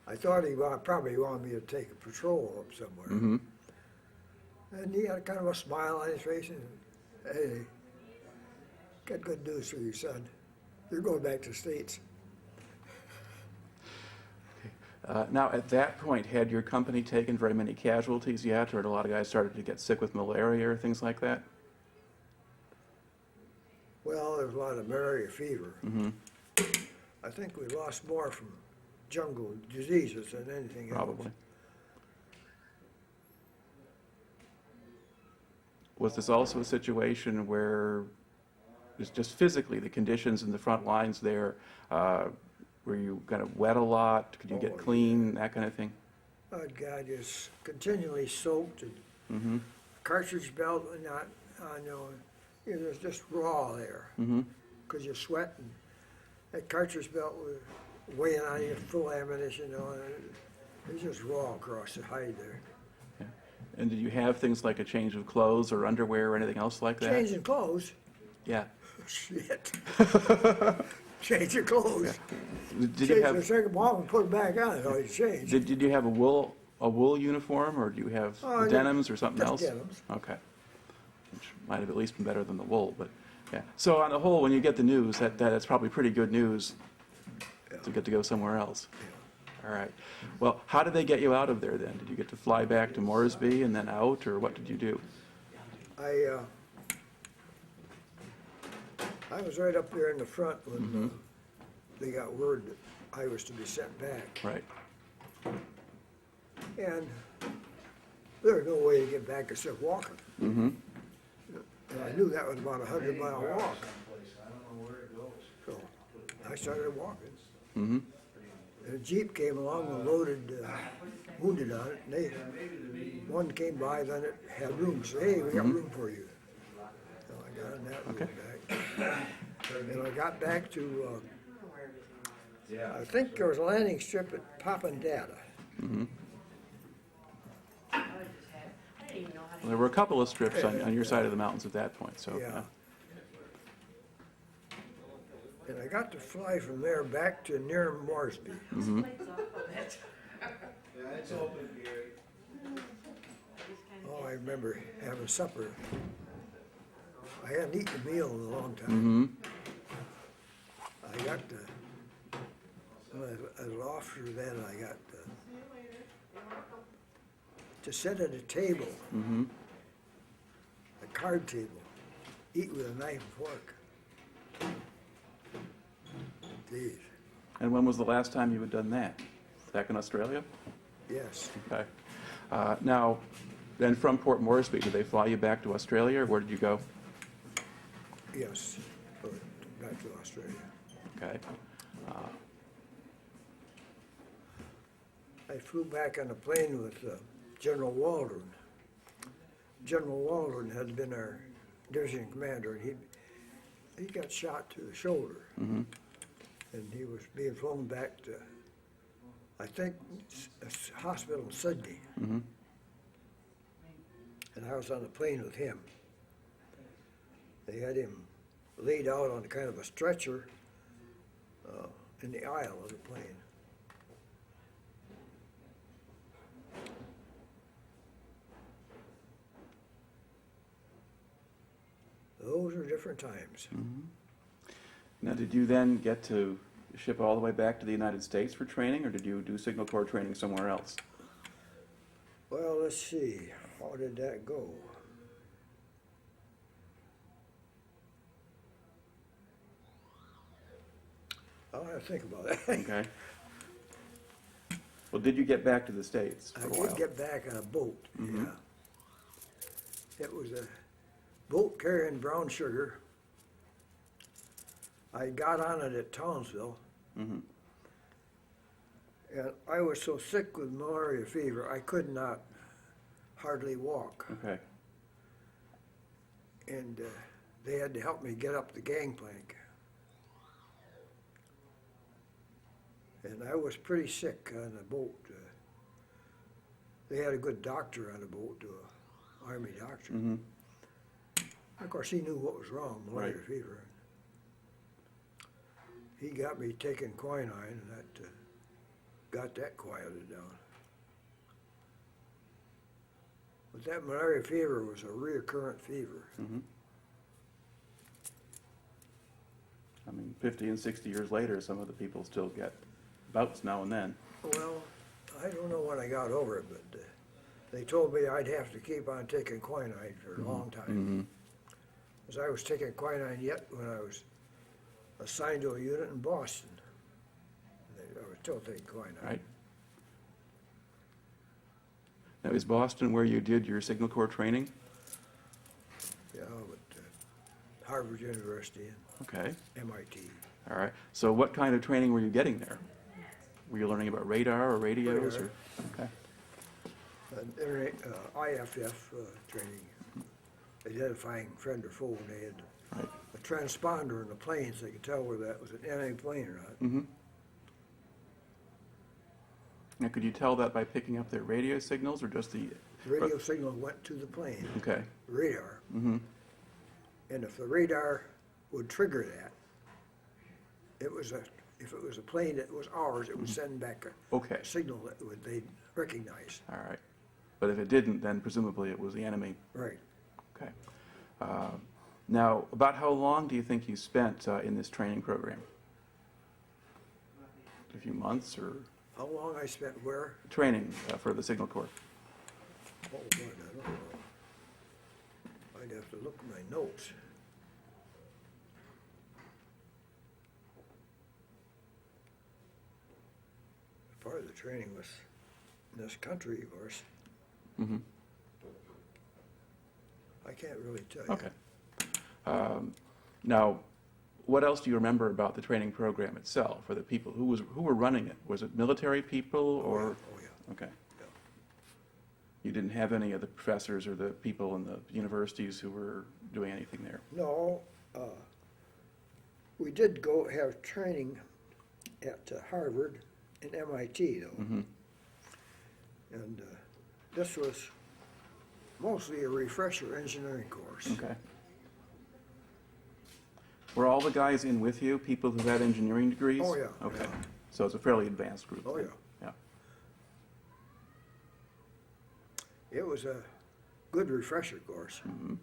I thought he probably wanted me to take a patrol up somewhere. And he had kind of a smile on his face and, hey, got good news for you, son. You're going back to the States. Now, at that point, had your company taken very many casualties yet, or had a lot of guys started to get sick with malaria or things like that? Well, there was a lot of malaria fever. I think we lost more from jungle diseases than anything else. Probably. Was this also a situation where just physically the conditions in the front lines there were you kind of wet a lot? Could you get Oh, clean, that kind of thing? Oh, God, just continually soaked, and Mm-hmm, cartridge belt, and not, it was just raw there, mm-hmm, because you're sweating. That cartridge belt was weighing on you, full ammunition, and it was just raw across the hide there. yeah. And did you have things like a change of clothes or underwear or anything else like that? Changing clothes, Yeah. shit. Changing clothes. Did you Change the have, second bomb and put it back on, it always changed. did you have a wool uniform, or do you have Oh, denims or something just else? denims. Okay. Which might have at least been better than the wool, but, yeah. So on the whole, when you get the news, that's probably pretty good news to get to go somewhere else. All right. Well, how did they get you out of there then? Did you get to fly back to Moresby and then out, or what did you do? I was right up there in the front when they got word that I was to be sent back. Right. And there was no way to get back except walking. Mm-hmm. And I knew that was about a 100-mile walk. So I started walking. Mm-hmm. And a Jeep came along and loaded wounded on it. And one came by, then it had room. So, hey, we got room for you. So I got in that room Okay. back. And I got back to, I think there was a landing strip at Papandata. Mm-hmm. Well, there were a couple of strips on your side of the mountains at that point, so. Yeah. And I got to fly from there back to near Moresby. Mm-hmm. Oh, I remember having supper. I hadn't eaten a meal in a long time. Mm-hmm. I got to, as an officer then, I got to sit at a table, Mm-hmm. a card table, eat with a knife and fork. Geez, And when was the last time you had done that? Back in Australia? yes. Okay. Now, then from Port Moresby, did they fly you back to Australia, or where did you go? Yes, back to Australia. Okay. I flew back on a plane with General Waldron. General Waldron had been our division commander, and he got shot to the shoulder. Mm-hmm. And he was being flown back to, I think, a hospital in Sydney. Mm-hmm. And I was on the plane with him. They had him laid out on kind of a stretcher in the aisle of the plane. Those are different times. Now, did you then get to ship all the way back to the United States for training, or did you do Signal Corps training somewhere else? Well, let's see, how did that go? I'll have to think about that. Okay. Well, did you get back to the States for I a did while? get back on a boat, Mhm. yeah. It was a boat carrying brown sugar. I got on it at Townsville, Mm-hmm. and I was so sick with malaria fever, I could not hardly walk. Okay. And they had to help me get up the gangplank. And I was pretty sick on the boat. They had a good doctor on the boat, an Army doctor. Mm-hmm. Of course, he knew what was wrong, malaria Right. fever. He got me taking quinine, and that got that quieted down. But that malaria fever was a recurrent fever. Mm-hmm. I mean, 50 and 60 years later, some of the people still get bouts now and then. Well, I don't know when I got over it, but they told me I'd have to keep on taking quinine for a long time. Mm-hmm. Because I was taking quinine yet when I was assigned to a unit in Boston. I was still taking quinine. Right. Now, is Boston where you did your Signal Corps training? Yeah, but Harvard University Okay. and MIT. All right. So what kind of training were you getting there? Were you learning about radar or radios? Radar. Or, okay. IFF training, identifying friend or foe, and they had Right. a transponder in the plane so they could tell whether that was an enemy plane or not. Mm-hmm. Now, could you tell that by picking up their radio signals or just the... Radio signal went to the plane, Okay. radar, Mm-hmm. and if the radar would trigger that, if it was a plane that was ours, it would send back Okay. a signal that they'd recognize. All right. But if it didn't, then presumably it was the enemy. Right. Okay. Now, about how long do you think you spent in this training program? A few months or How long I spent where? training for the Signal Corps? Oh, God, I don't know. I'd have to look at my notes. Part of the training was in this country, of course. Mm-hmm. I can't really tell you. Okay. Now, what else do you remember about the training program itself, or the people who were running it? Was it military people or? Oh, yeah. Okay. Yeah. You didn't have any of the professors or the people in the universities who were doing anything there? No, we did go have training at Harvard and MIT, though. Mm-hmm. And this was mostly a refresher engineering course. Okay. Were all the guys in with you people who had engineering degrees? Oh, yeah. Okay. Yeah. So it's a fairly advanced group. Oh, then. yeah. Yeah. It was a good refresher course. Mm-hmm.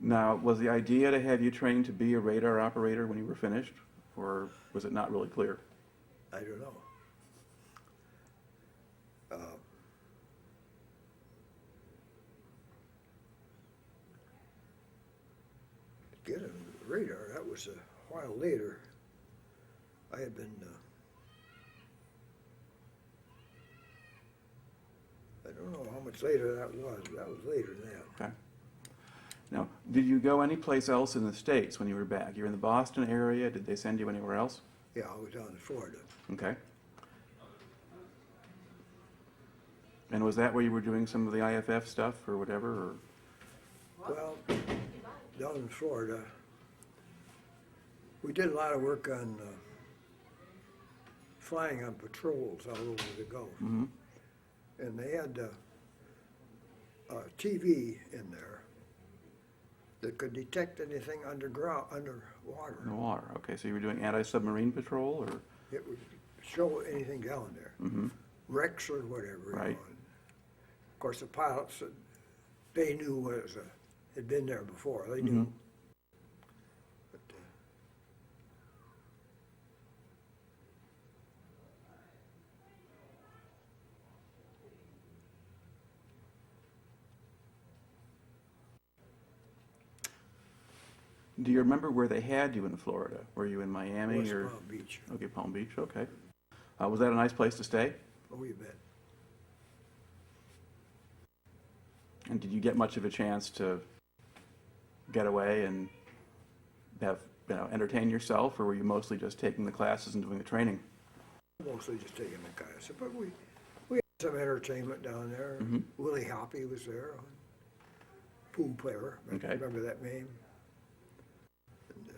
Now, was the idea to have you trained to be a radar operator when you were finished, or was it not really clear? I don't know. Get a radar, that was a while later. I had been, I don't know how much later that was, but that was later than that. Okay. Now, did you go anyplace else in the States when you were back? You're in the Boston area. Did they send you anywhere else? Yeah, I was down in Florida. Okay. And was that where you were doing some of the IFF stuff or whatever? Or? Well, down in Florida, we did a lot of work on flying on patrols all over the Gulf. Mm-hmm. And they had a TV in there that could detect anything underwater. In the water. Okay, so you were doing anti-submarine patrol, or? It would show anything down there, Mm-hmm. wrecks or whatever. You Right. know. And of course, the pilots, they knew what it was, had been there before. They knew. Mhm. But, Do you remember where they had you in Florida? Were you in Miami West or? Palm Beach. Okay, Palm Beach. Okay. Was that a nice place to stay? Oh, you bet. And did you get much of a chance to get away and have, entertain yourself, or were you mostly just taking the classes and doing the training? Mostly just taking the class, but we had some entertainment down there. Mhm. Willie Hoppy was there, pool player. I Okay. remember that name. And,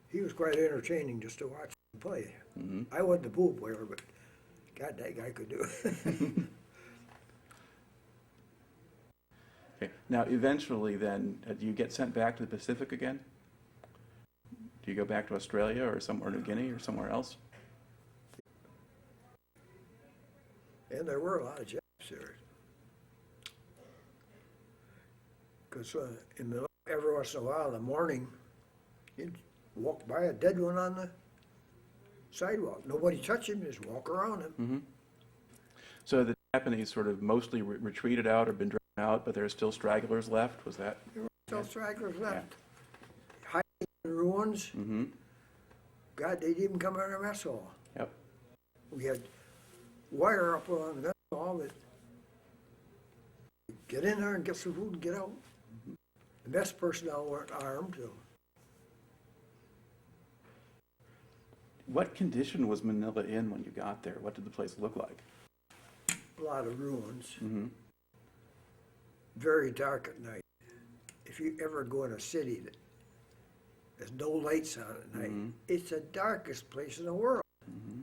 he was quite entertaining just to watch him play. Mm-hmm. I wasn't a pool player, but God, that guy could do it. Okay. Now, eventually, then, do you get sent back to the Pacific again? Do you go back to Australia or somewhere, New Guinea or somewhere else? And there were a lot of Japs there. Because every once in a while in the morning, you'd walk by a dead one on the sidewalk. Nobody touched him, just walk around him. Mm-hmm. So the Japanese sort of mostly retreated out or been driven out, but there's still stragglers left? Was that? There were still stragglers left. Hiding in ruins. Mm-hmm. God, they'd even come out of mess hall. Yep. We had wire up on the mess hall that get in there and get some food and get out. The best personnel weren't armed, so What condition was Manila in when you got there? What did the place look like? a lot of ruins. Mm-hmm. Very dark at night. If you ever go in a city that there's no lights on at night, Mhm. it's the darkest place in the world. Mm-hmm.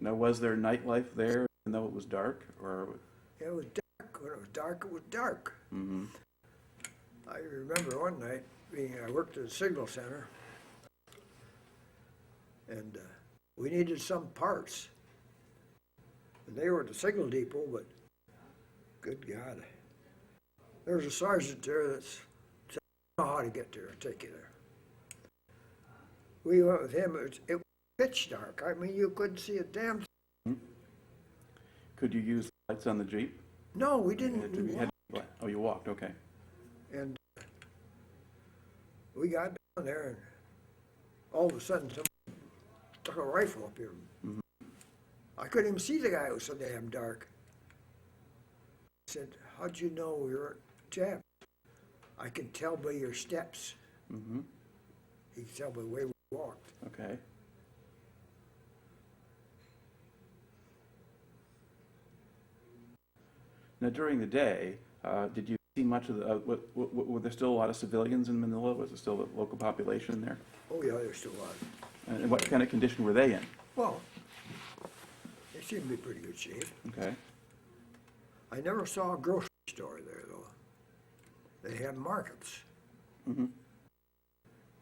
Now, was there nightlife there, even though it was dark, or? It was dark. When it was dark, it was dark. Mm-hmm. I remember one night I worked at a signal center, and we needed some parts. And they were at the signal depot, but good God. There was a sergeant there that's said, I don't know how to get there, I'll take you there. We went with him, it was pitch dark. I mean, you couldn't see a damn thing. Could you use lights on the Jeep? No, we didn't. You had to- oh, you walked, okay. And we got down there, and all of a sudden, someone took a rifle up here. Mhm. I couldn't even see the guy. It was so damn dark. I said, how'd you know we were Jap? I can tell by your steps. Mm-hmm. He could tell by the way we walked. Okay. Now, during the day, did you see much of the, were there still a lot of civilians in Manila? Was there still a local population there? Oh yeah, there's still a lot. And what kind of condition were they in? Well, they seemed to be pretty good shape. Okay. I never saw a grocery store there, though. They had markets. Mm-hmm.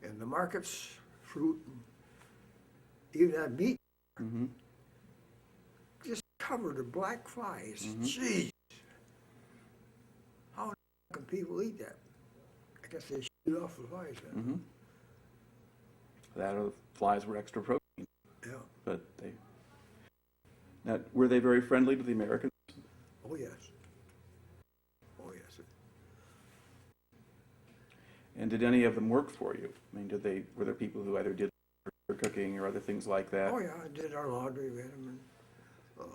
And the markets, fruit, and even had meat, Mm-hmm. just covered with black flies. Mhm. Jeez. How can people eat that? I guess they shoot off the flies then. Mm-hmm. That or the flies were extra protein, Yeah. but they. Now, were they very friendly to the Americans? Oh, yes. Oh, yes. And did any of them work for you? I mean, were there people who either did for cooking or other things like that? Oh, yeah, I did our laundry with them. And,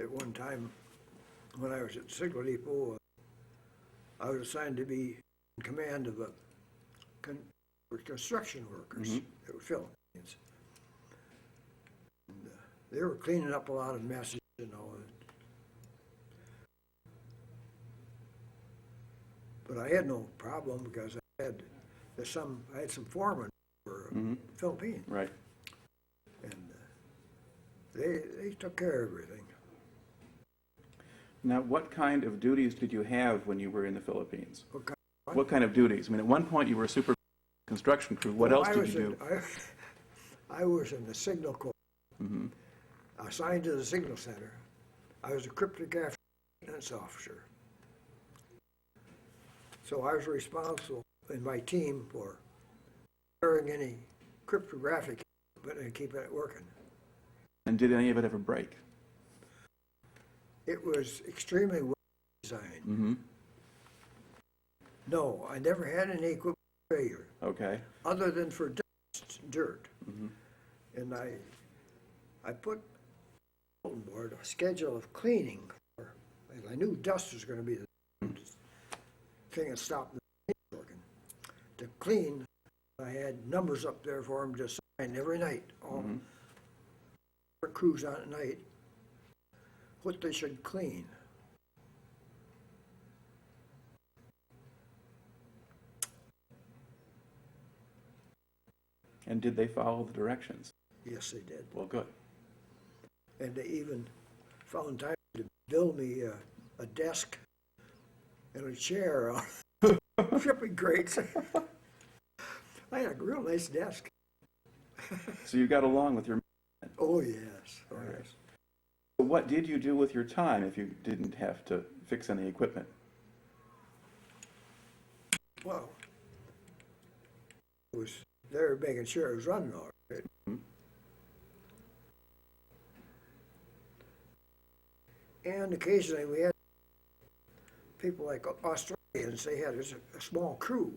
at one time, when I was at the Signal Depot, I was assigned to be in command of construction workers Mhm. that were Philippines. And, they were cleaning up a lot of messes and all that. But I had no problem because I had some foremen who were Mhm. Philippines, Right. and they took care of everything. Now, what kind of duties did you have when you were in the Philippines? What kind of- What kind of duties? I mean, at one point you were a super construction crew. What else did you do? I was in the signal corps, Mm-hmm. assigned to the signal center. I was a cryptographic maintenance officer. So I was responsible in my team for repairing any cryptographic equipment and keeping it working. And did any of it ever break? It was extremely well designed. Mm-hmm. No, I never had any equipment failure, Okay. other than for dust, dirt. Mm-hmm. And I put on board a schedule of cleaning. I knew dust was going to be the thing that stopped the machine working. To clean, I had numbers up there for them to sign every night. All Mhm. crews on at night, what they should clean. And did they follow the directions? Yes, they did. Well, good. And they even found time to build me a desk and a chair out of shipping crates. I had a real nice desk. So you got along with your. Oh, yes. Oh, yes. So what did you do with your time if you didn't have to fix any equipment? Well, it was there making sure it was running all right. Mhm. And occasionally we had people like Australians, they had a small crew.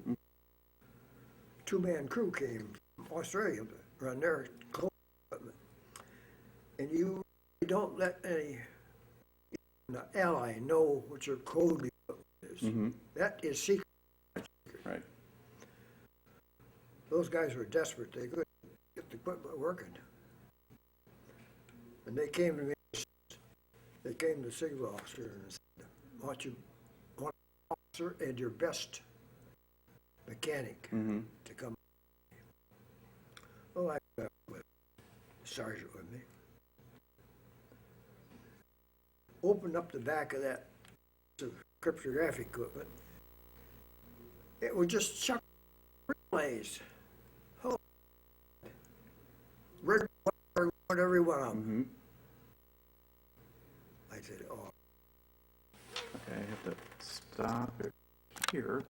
Two-man crew came from Australia to run their clothes equipment. and you don't let any ally know what your code is. Mm-hmm. That is secret. Right. Those guys were desperate. They couldn't get the equipment working. And they came to me, they came to the signal officer and said, want an officer and your best mechanic Mm-hmm. to come. Well, I got a sergeant with me. Opened up the back of that cryptographic equipment. It was just chuck relays. Oh, red wire on every one of them. Mm-hmm. I said, oh, Okay, I have to stop it here.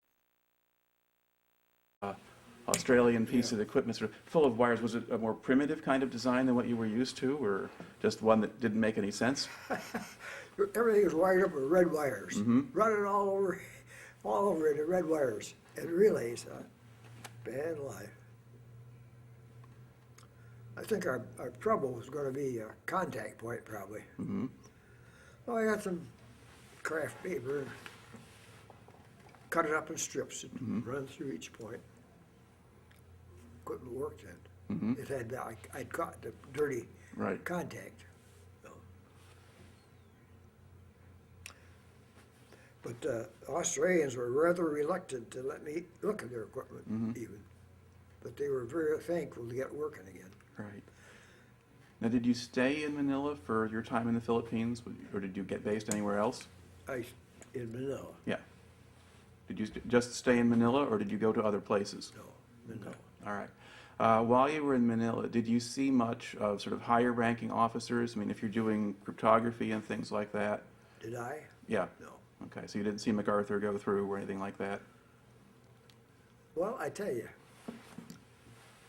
Australian piece of equipment, sort of full of wires. Was it a more primitive kind of design than what you were used to, or just one that didn't make any sense? everything was wired up with red wires, running all over it, the red wires and relays. Bad life. I think our trouble was going to be a contact point, probably. Mm-hmm. Well, I got some craft paper and cut it up in strips and run through each point. Equipment worked then. Mm-hmm. It had I'd caught the dirty Right. contact. So. But the Australians were rather reluctant to let me look at their equipment even. But they were very thankful to get working again. Right. Now, did you stay in Manila for your time in the Philippines, or did you get based anywhere else? In Manila. Yeah. Did you just stay in Manila, or did you go to other places? No, Manila. All right. While you were in Manila, did you see much of sort of higher-ranking officers? I mean, if you're doing cryptography and things like that. Did I? Yeah. No. Okay, so you didn't see MacArthur go through or anything like that? Well, I tell you,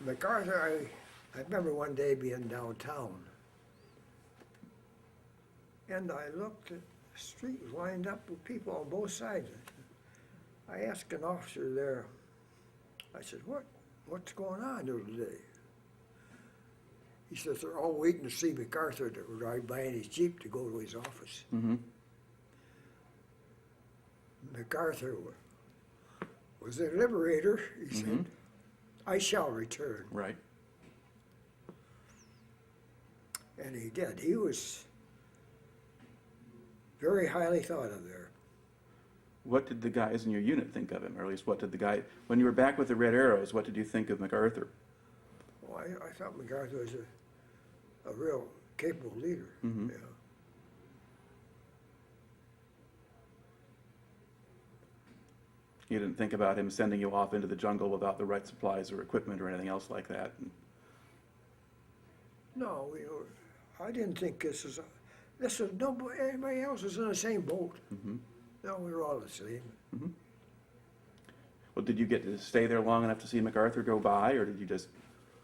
MacArthur, I remember one day being downtown, and I looked at the street was lined up with people on both sides. I asked an officer there, I said, what's going on there today? He says, they're all waiting to see MacArthur to ride by in his Jeep to go to his office. Mm-hmm. MacArthur was a liberator, he said. I shall return. Right. And he did. He was very highly thought of there. What did the guys in your unit think of him, or at least what did the guy, when you were back with the Red Arrows, what did you think of MacArthur? Well, I thought MacArthur was a real capable leader. Mhm. Yeah. You didn't think about him sending you off into the jungle without the right supplies or equipment or anything else like that? No, I didn't think this was anybody else was in the same boat. Mm-hmm. No, we were all the same. Mm-hmm. Well, did you get to stay there long enough to see MacArthur go by, or did you just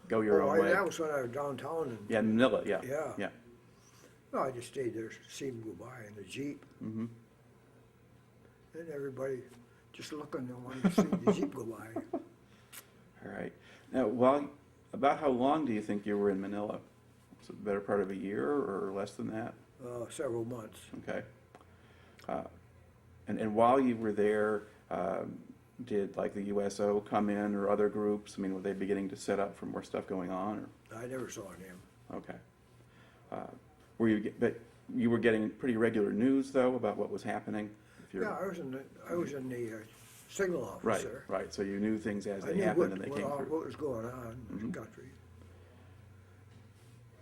go your own way? That was when I was downtown. And, Yeah, in Manila, yeah. Yeah. Yeah. No, I just stayed there, see him go by in the Jeep, Mm-hmm. and everybody just looking and wanted to see the Jeep go by. All right. Now, about how long do you think you were in Manila? Was it the better part of a year or less than that? Several months. Okay. And while you were there, did like the USO come in or other groups? I mean, were they beginning to set up for more stuff going on? Or? I never saw him. Okay. But you were getting pretty regular news though about what was happening. Yeah, I was in the signal office Right, there. right. So you knew things as I they knew happened and they came through. what was going on in the country.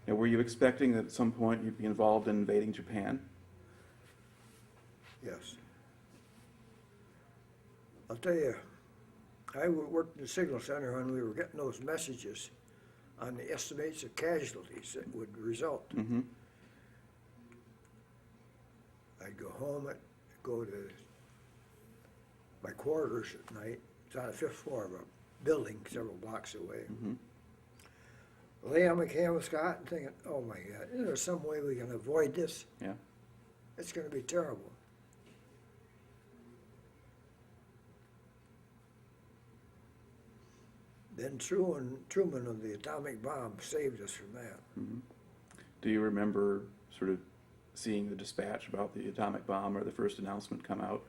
Now, were you expecting that at some point you'd be involved in invading Japan? Yes. I'll tell you, I worked in the signal center when we were getting those messages on the estimates of casualties that would result. Mm-hmm. I'd go home, go to my quarters at night. It's on the 5th floor of a building several blocks away. Mm-hmm. Lay on my canvas cot and thinking, oh my God, is there some way we can avoid this? Yeah. It's going to be terrible. Then Truman of the atomic bomb saved us from that. Mm-hmm. Do you remember sort of seeing the dispatch about the atomic bomb or the first announcement come out?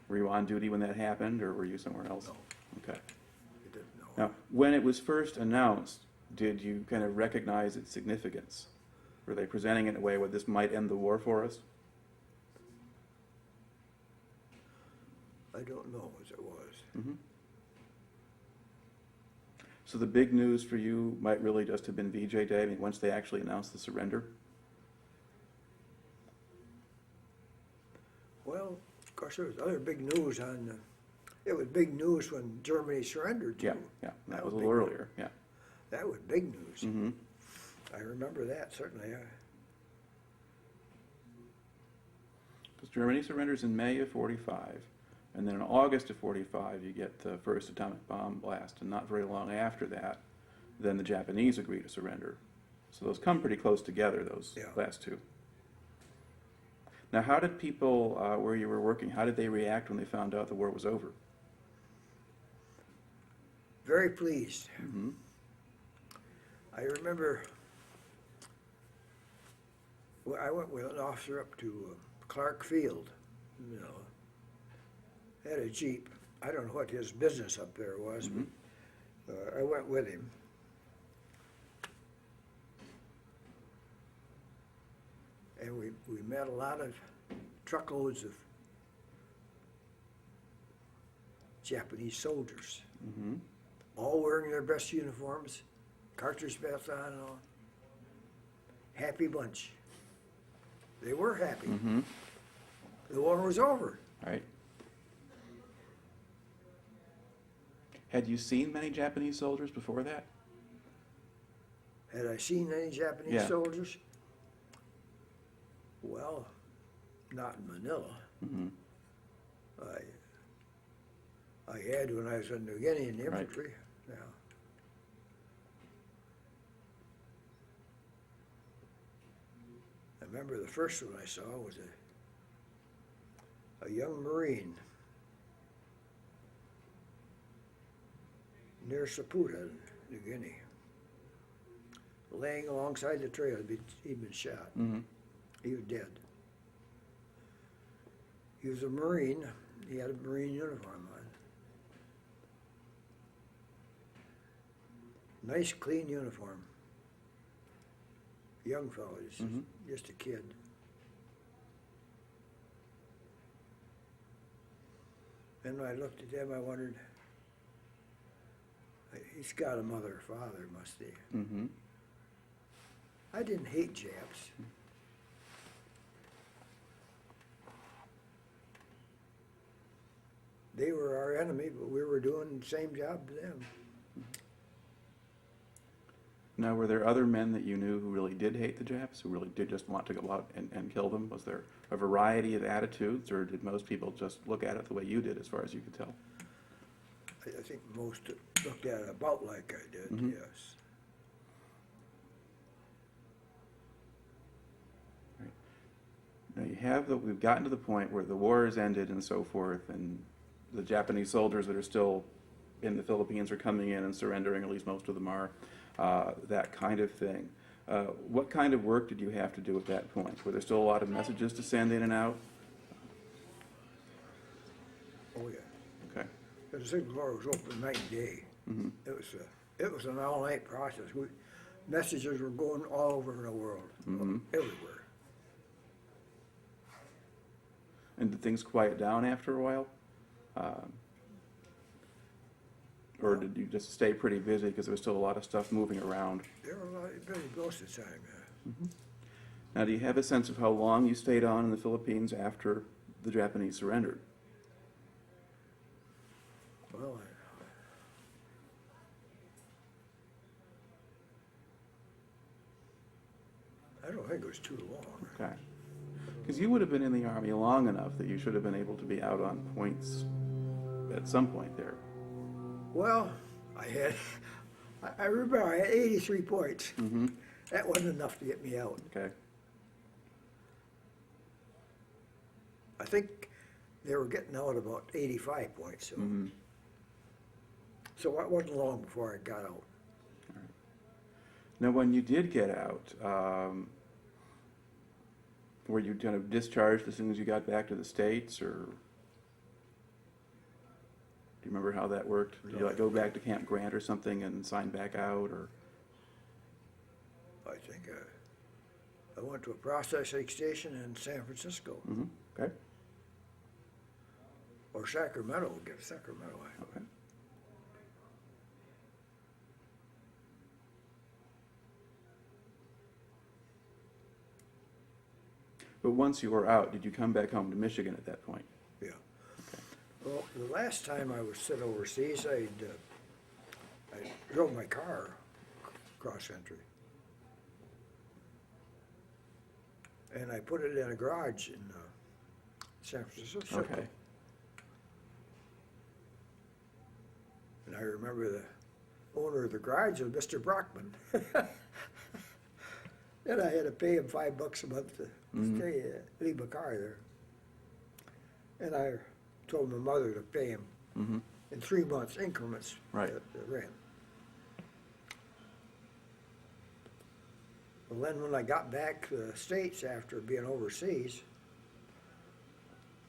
Were you on duty when that happened, or were you somewhere else? No. Okay. I didn't know. Now, when it was first announced, did you kind of recognize its significance? Were they presenting it in a way where this might end the war for us? I don't know as it was. Mm-hmm. So the big news for you might really just have been VJ Day, I mean, once they actually announced the surrender? Well, of course, there was other big news on, it was big news when Germany surrendered too. Yeah, that That was a was little big. earlier, yeah. That was big news. Mm-hmm. I remember that, certainly. Because Germany surrenders in May of 45, and then in August of 45 you get the first atomic bomb blast, and not very long after that, then the Japanese agree to surrender. So those come pretty close together, those Yeah. last two. Now, how did people where you were working, how did they react when they found out the war was over? Very pleased. Mm-hmm. I remember I went with an officer up to Clark Field, you know, had a Jeep. I don't know what his business up there was, Mm-hmm. but I went with him. And we met a lot of truckloads of Japanese soldiers, Mm-hmm. all wearing their best uniforms, cartridge belts on and all. Happy bunch. They were happy. Mm-hmm. The war was over. Right. Had you seen many Japanese soldiers before that? Had I seen any Japanese Yeah. soldiers? Well, not in Manila. Mm-hmm. I had when I was in New Guinea in the Right. infantry. Yeah. I remember the first one I saw was a young Marine near Saputa, New Guinea, laying alongside the trail. He'd been shot. Mm-hmm. He was dead. He was a Marine. He had a Marine uniform on. Nice, clean uniform. Young fellow, just a kid. And when I looked at him, I wondered, he's got a mother or father, must he? Mm-hmm. I didn't hate Japs. They were our enemy, but we were doing the same job to them. Now, were there other men that you knew who really did hate the Japs, who really did just want to go out and kill them? Was there a variety of attitudes, or did most people just look at it the way you did, as far as you could tell? I think most looked at it about like I did, Mhm. yes. Right. Now, we've gotten to the point where the war has ended and so forth, and the Japanese soldiers that are still in the Philippines are coming in and surrendering, at least most of them are, that kind of thing. What kind of work did you have to do at that point? Were there still a lot of messages to send in and out? Oh, yeah. Okay. The signal corps was open night and day. Mm-hmm. It was an all-night process. Messages were going all over the world, Mm-hmm. everywhere. And did things quiet down after a while? Or did you just stay pretty busy because there was still a lot of stuff moving around? There were a lot of very most of the time, yeah. Mm-hmm. Now, do you have a sense of how long you stayed on in the Philippines after the Japanese surrendered? Well, I don't think it was too long. Okay. Because you would have been in the Army long enough that you should have been able to be out on points at some point there. Well, I remember I had 83 points. Mm-hmm. That wasn't enough to get me out. Okay. I think they were getting out about 85 points. So, Mm-hmm. so it wasn't long before I got out. Now, when you did get out, Were you kind of discharged as soon as you got back to the States, or do you remember how that worked? Did you like go back to Camp Grant or something and sign back out, or? I think I went to a processing station in San Francisco, Mm-hmm. Okay. or Sacramento, get Sacramento. Okay. But once you were out, did you come back home to Michigan at that point? Yeah. Okay. Well, the last time I was sent overseas, I drove my car cross country. And I put it in a garage in San Francisco. Okay. And I remember the owner of the garage was Mr. Brockman. And I had to pay him $5 a month to stay, leave my car there. And I told my mother to pay him in 3 months increments, Right. the rent. Well, then when I got back to the States after being overseas,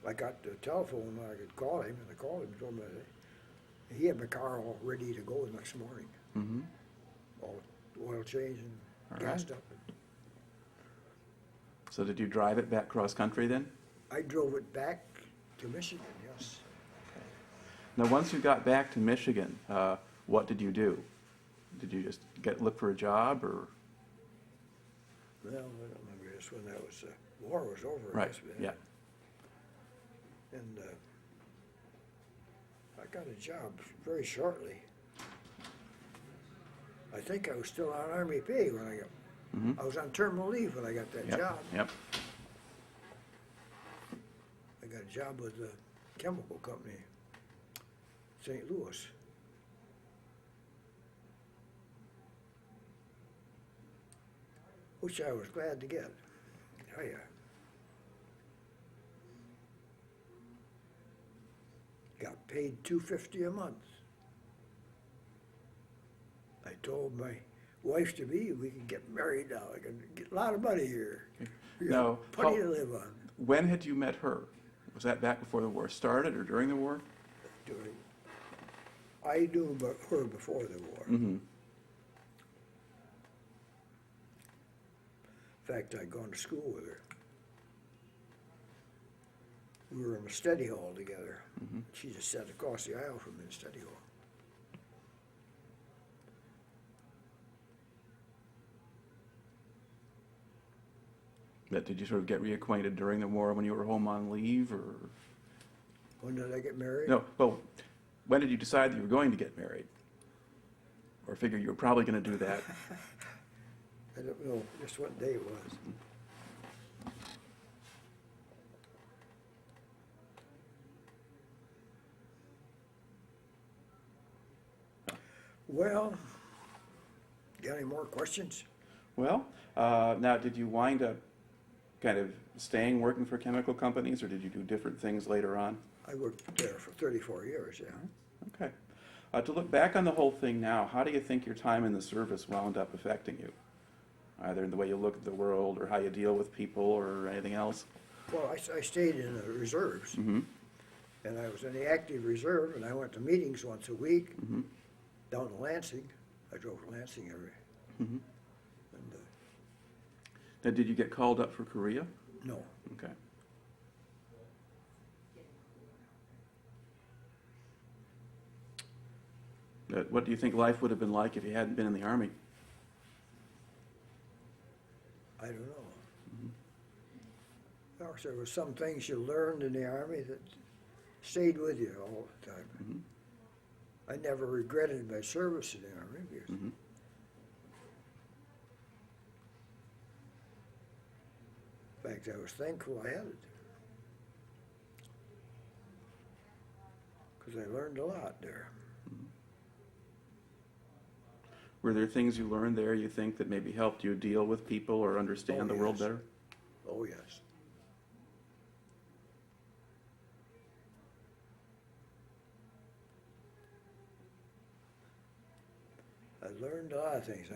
I got the telephone, I could call him, and I called him and told him that he had my car all ready to go the next morning. Mm-hmm. All oil change and All gassed right. up. So did you drive it back cross country then? I drove it back to Michigan, yes. Now, once you got back to Michigan, what did you do? Did you just look for a job, or? Well, I don't remember this when that was, war was over. I Right, guess, yeah. And I got a job very shortly. I think I was still on Army pay when I got, Mm-hmm. I was on terminal leave when I got that Yep. job. Yep. I got a job with a chemical company, St. Louis. Which I was glad to get. Oh, yeah. Got paid $250 a month. I told my wife to be, we can get married now. I can get a lot of money here. We got Now, plenty how- to live on. When had you met her? Was that back before the war started or during the war? I knew about her before the war. Mm-hmm. In fact, I'd gone to school with her. We were in a study hall together. Mm-hmm. She just sat across the aisle from me in the study hall. But did you sort of get reacquainted during the war when you were home on leave, or? When did I get married? No, well, when did you decide that you were going to get married? Or figure you were probably going to do that? I don't know just what day it was. Well, got any more questions? Well, now, did you wind up kind of staying working for chemical companies, or did you do different things later on? I worked there for 34 years, yeah. Okay. To look back on the whole thing now, how do you think your time in the service wound up affecting you? Either in the way you look at the world, or how you deal with people, or anything else? Well, I stayed in the reserves, Mm-hmm. and I was in the active reserve, and I went to meetings once a week Mm-hmm. down to Lansing. I drove to Lansing Mm-hmm. and Now, did you get called up for Korea? no. Okay. What do you think life would have been like if you hadn't been in the Army? I don't know. Of course, there were some things you learned in the Army that stayed with you all the time. Mm-hmm. I never regretted my service in the Army because Mm-hmm. in fact, I was thankful I had it. Because I learned a lot there. Were there things you learned there you think that maybe helped you deal with people or understand the world yes. better? Oh, yes. I learned a lot of things.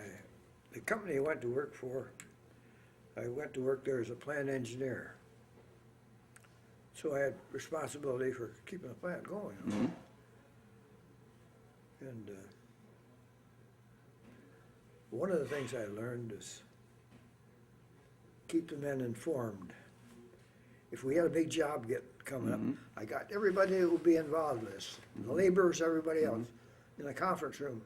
The company I went to work for, I went to work there as a plant engineer. So I had responsibility for keeping the plant going. Mhm. And one of the things I learned is keep the men informed. If we had a big job coming up, I got everybody that would be involved in this, the laborers, everybody else, in a conference room.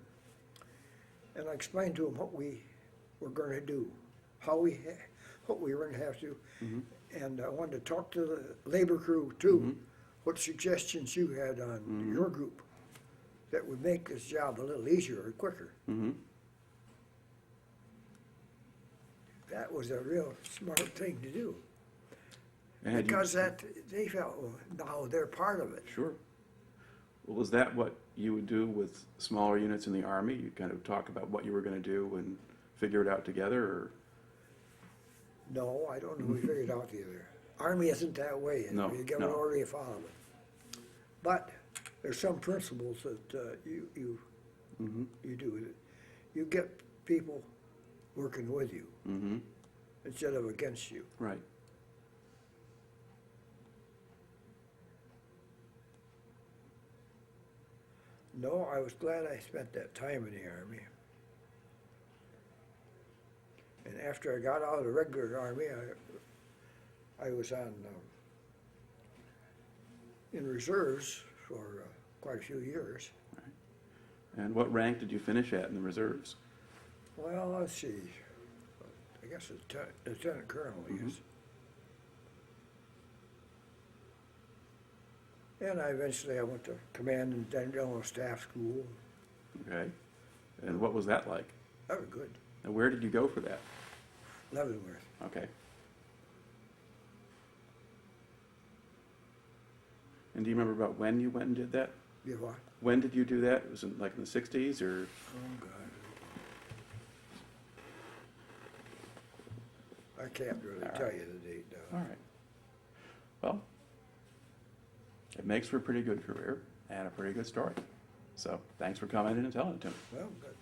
And I explained to them what we were going to do, what we were going to have to. And I wanted to talk to the labor crew too, what suggestions you had on your group that would make this job a little easier or quicker. That was a real smart thing to do. And had you- Because that, they felt, well, now they're part of it. Sure. Well, was that what you would do with smaller units in the Army? You kind of talk about what you were going to do and figure it out together, or? No, I don't know, we figured out the other. Army isn't that way. No, You give an no. order, you follow it. But there's some principles that you do. You get people working with you instead of against you. Right. No, I was glad I spent that time in the Army. And after I got out of the regular Army, I was on in reserves for quite a few years. And what rank did you finish at in the reserves? Well, let's see. I guess it's lieutenant colonel, I guess. And I went to command and general staff school. Okay. And what was that like? That was good. And where did you go for that? Leavenworth. Okay. And do you remember about when you went and did that? You what? When did you do that? Was it like in the 60s or? Oh, God. I can't really All tell right. you the date, All right. Well, it makes for a pretty good career and a pretty good story. So thanks for coming in and telling it to me. Well, good.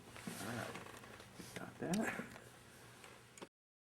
All right. Got that.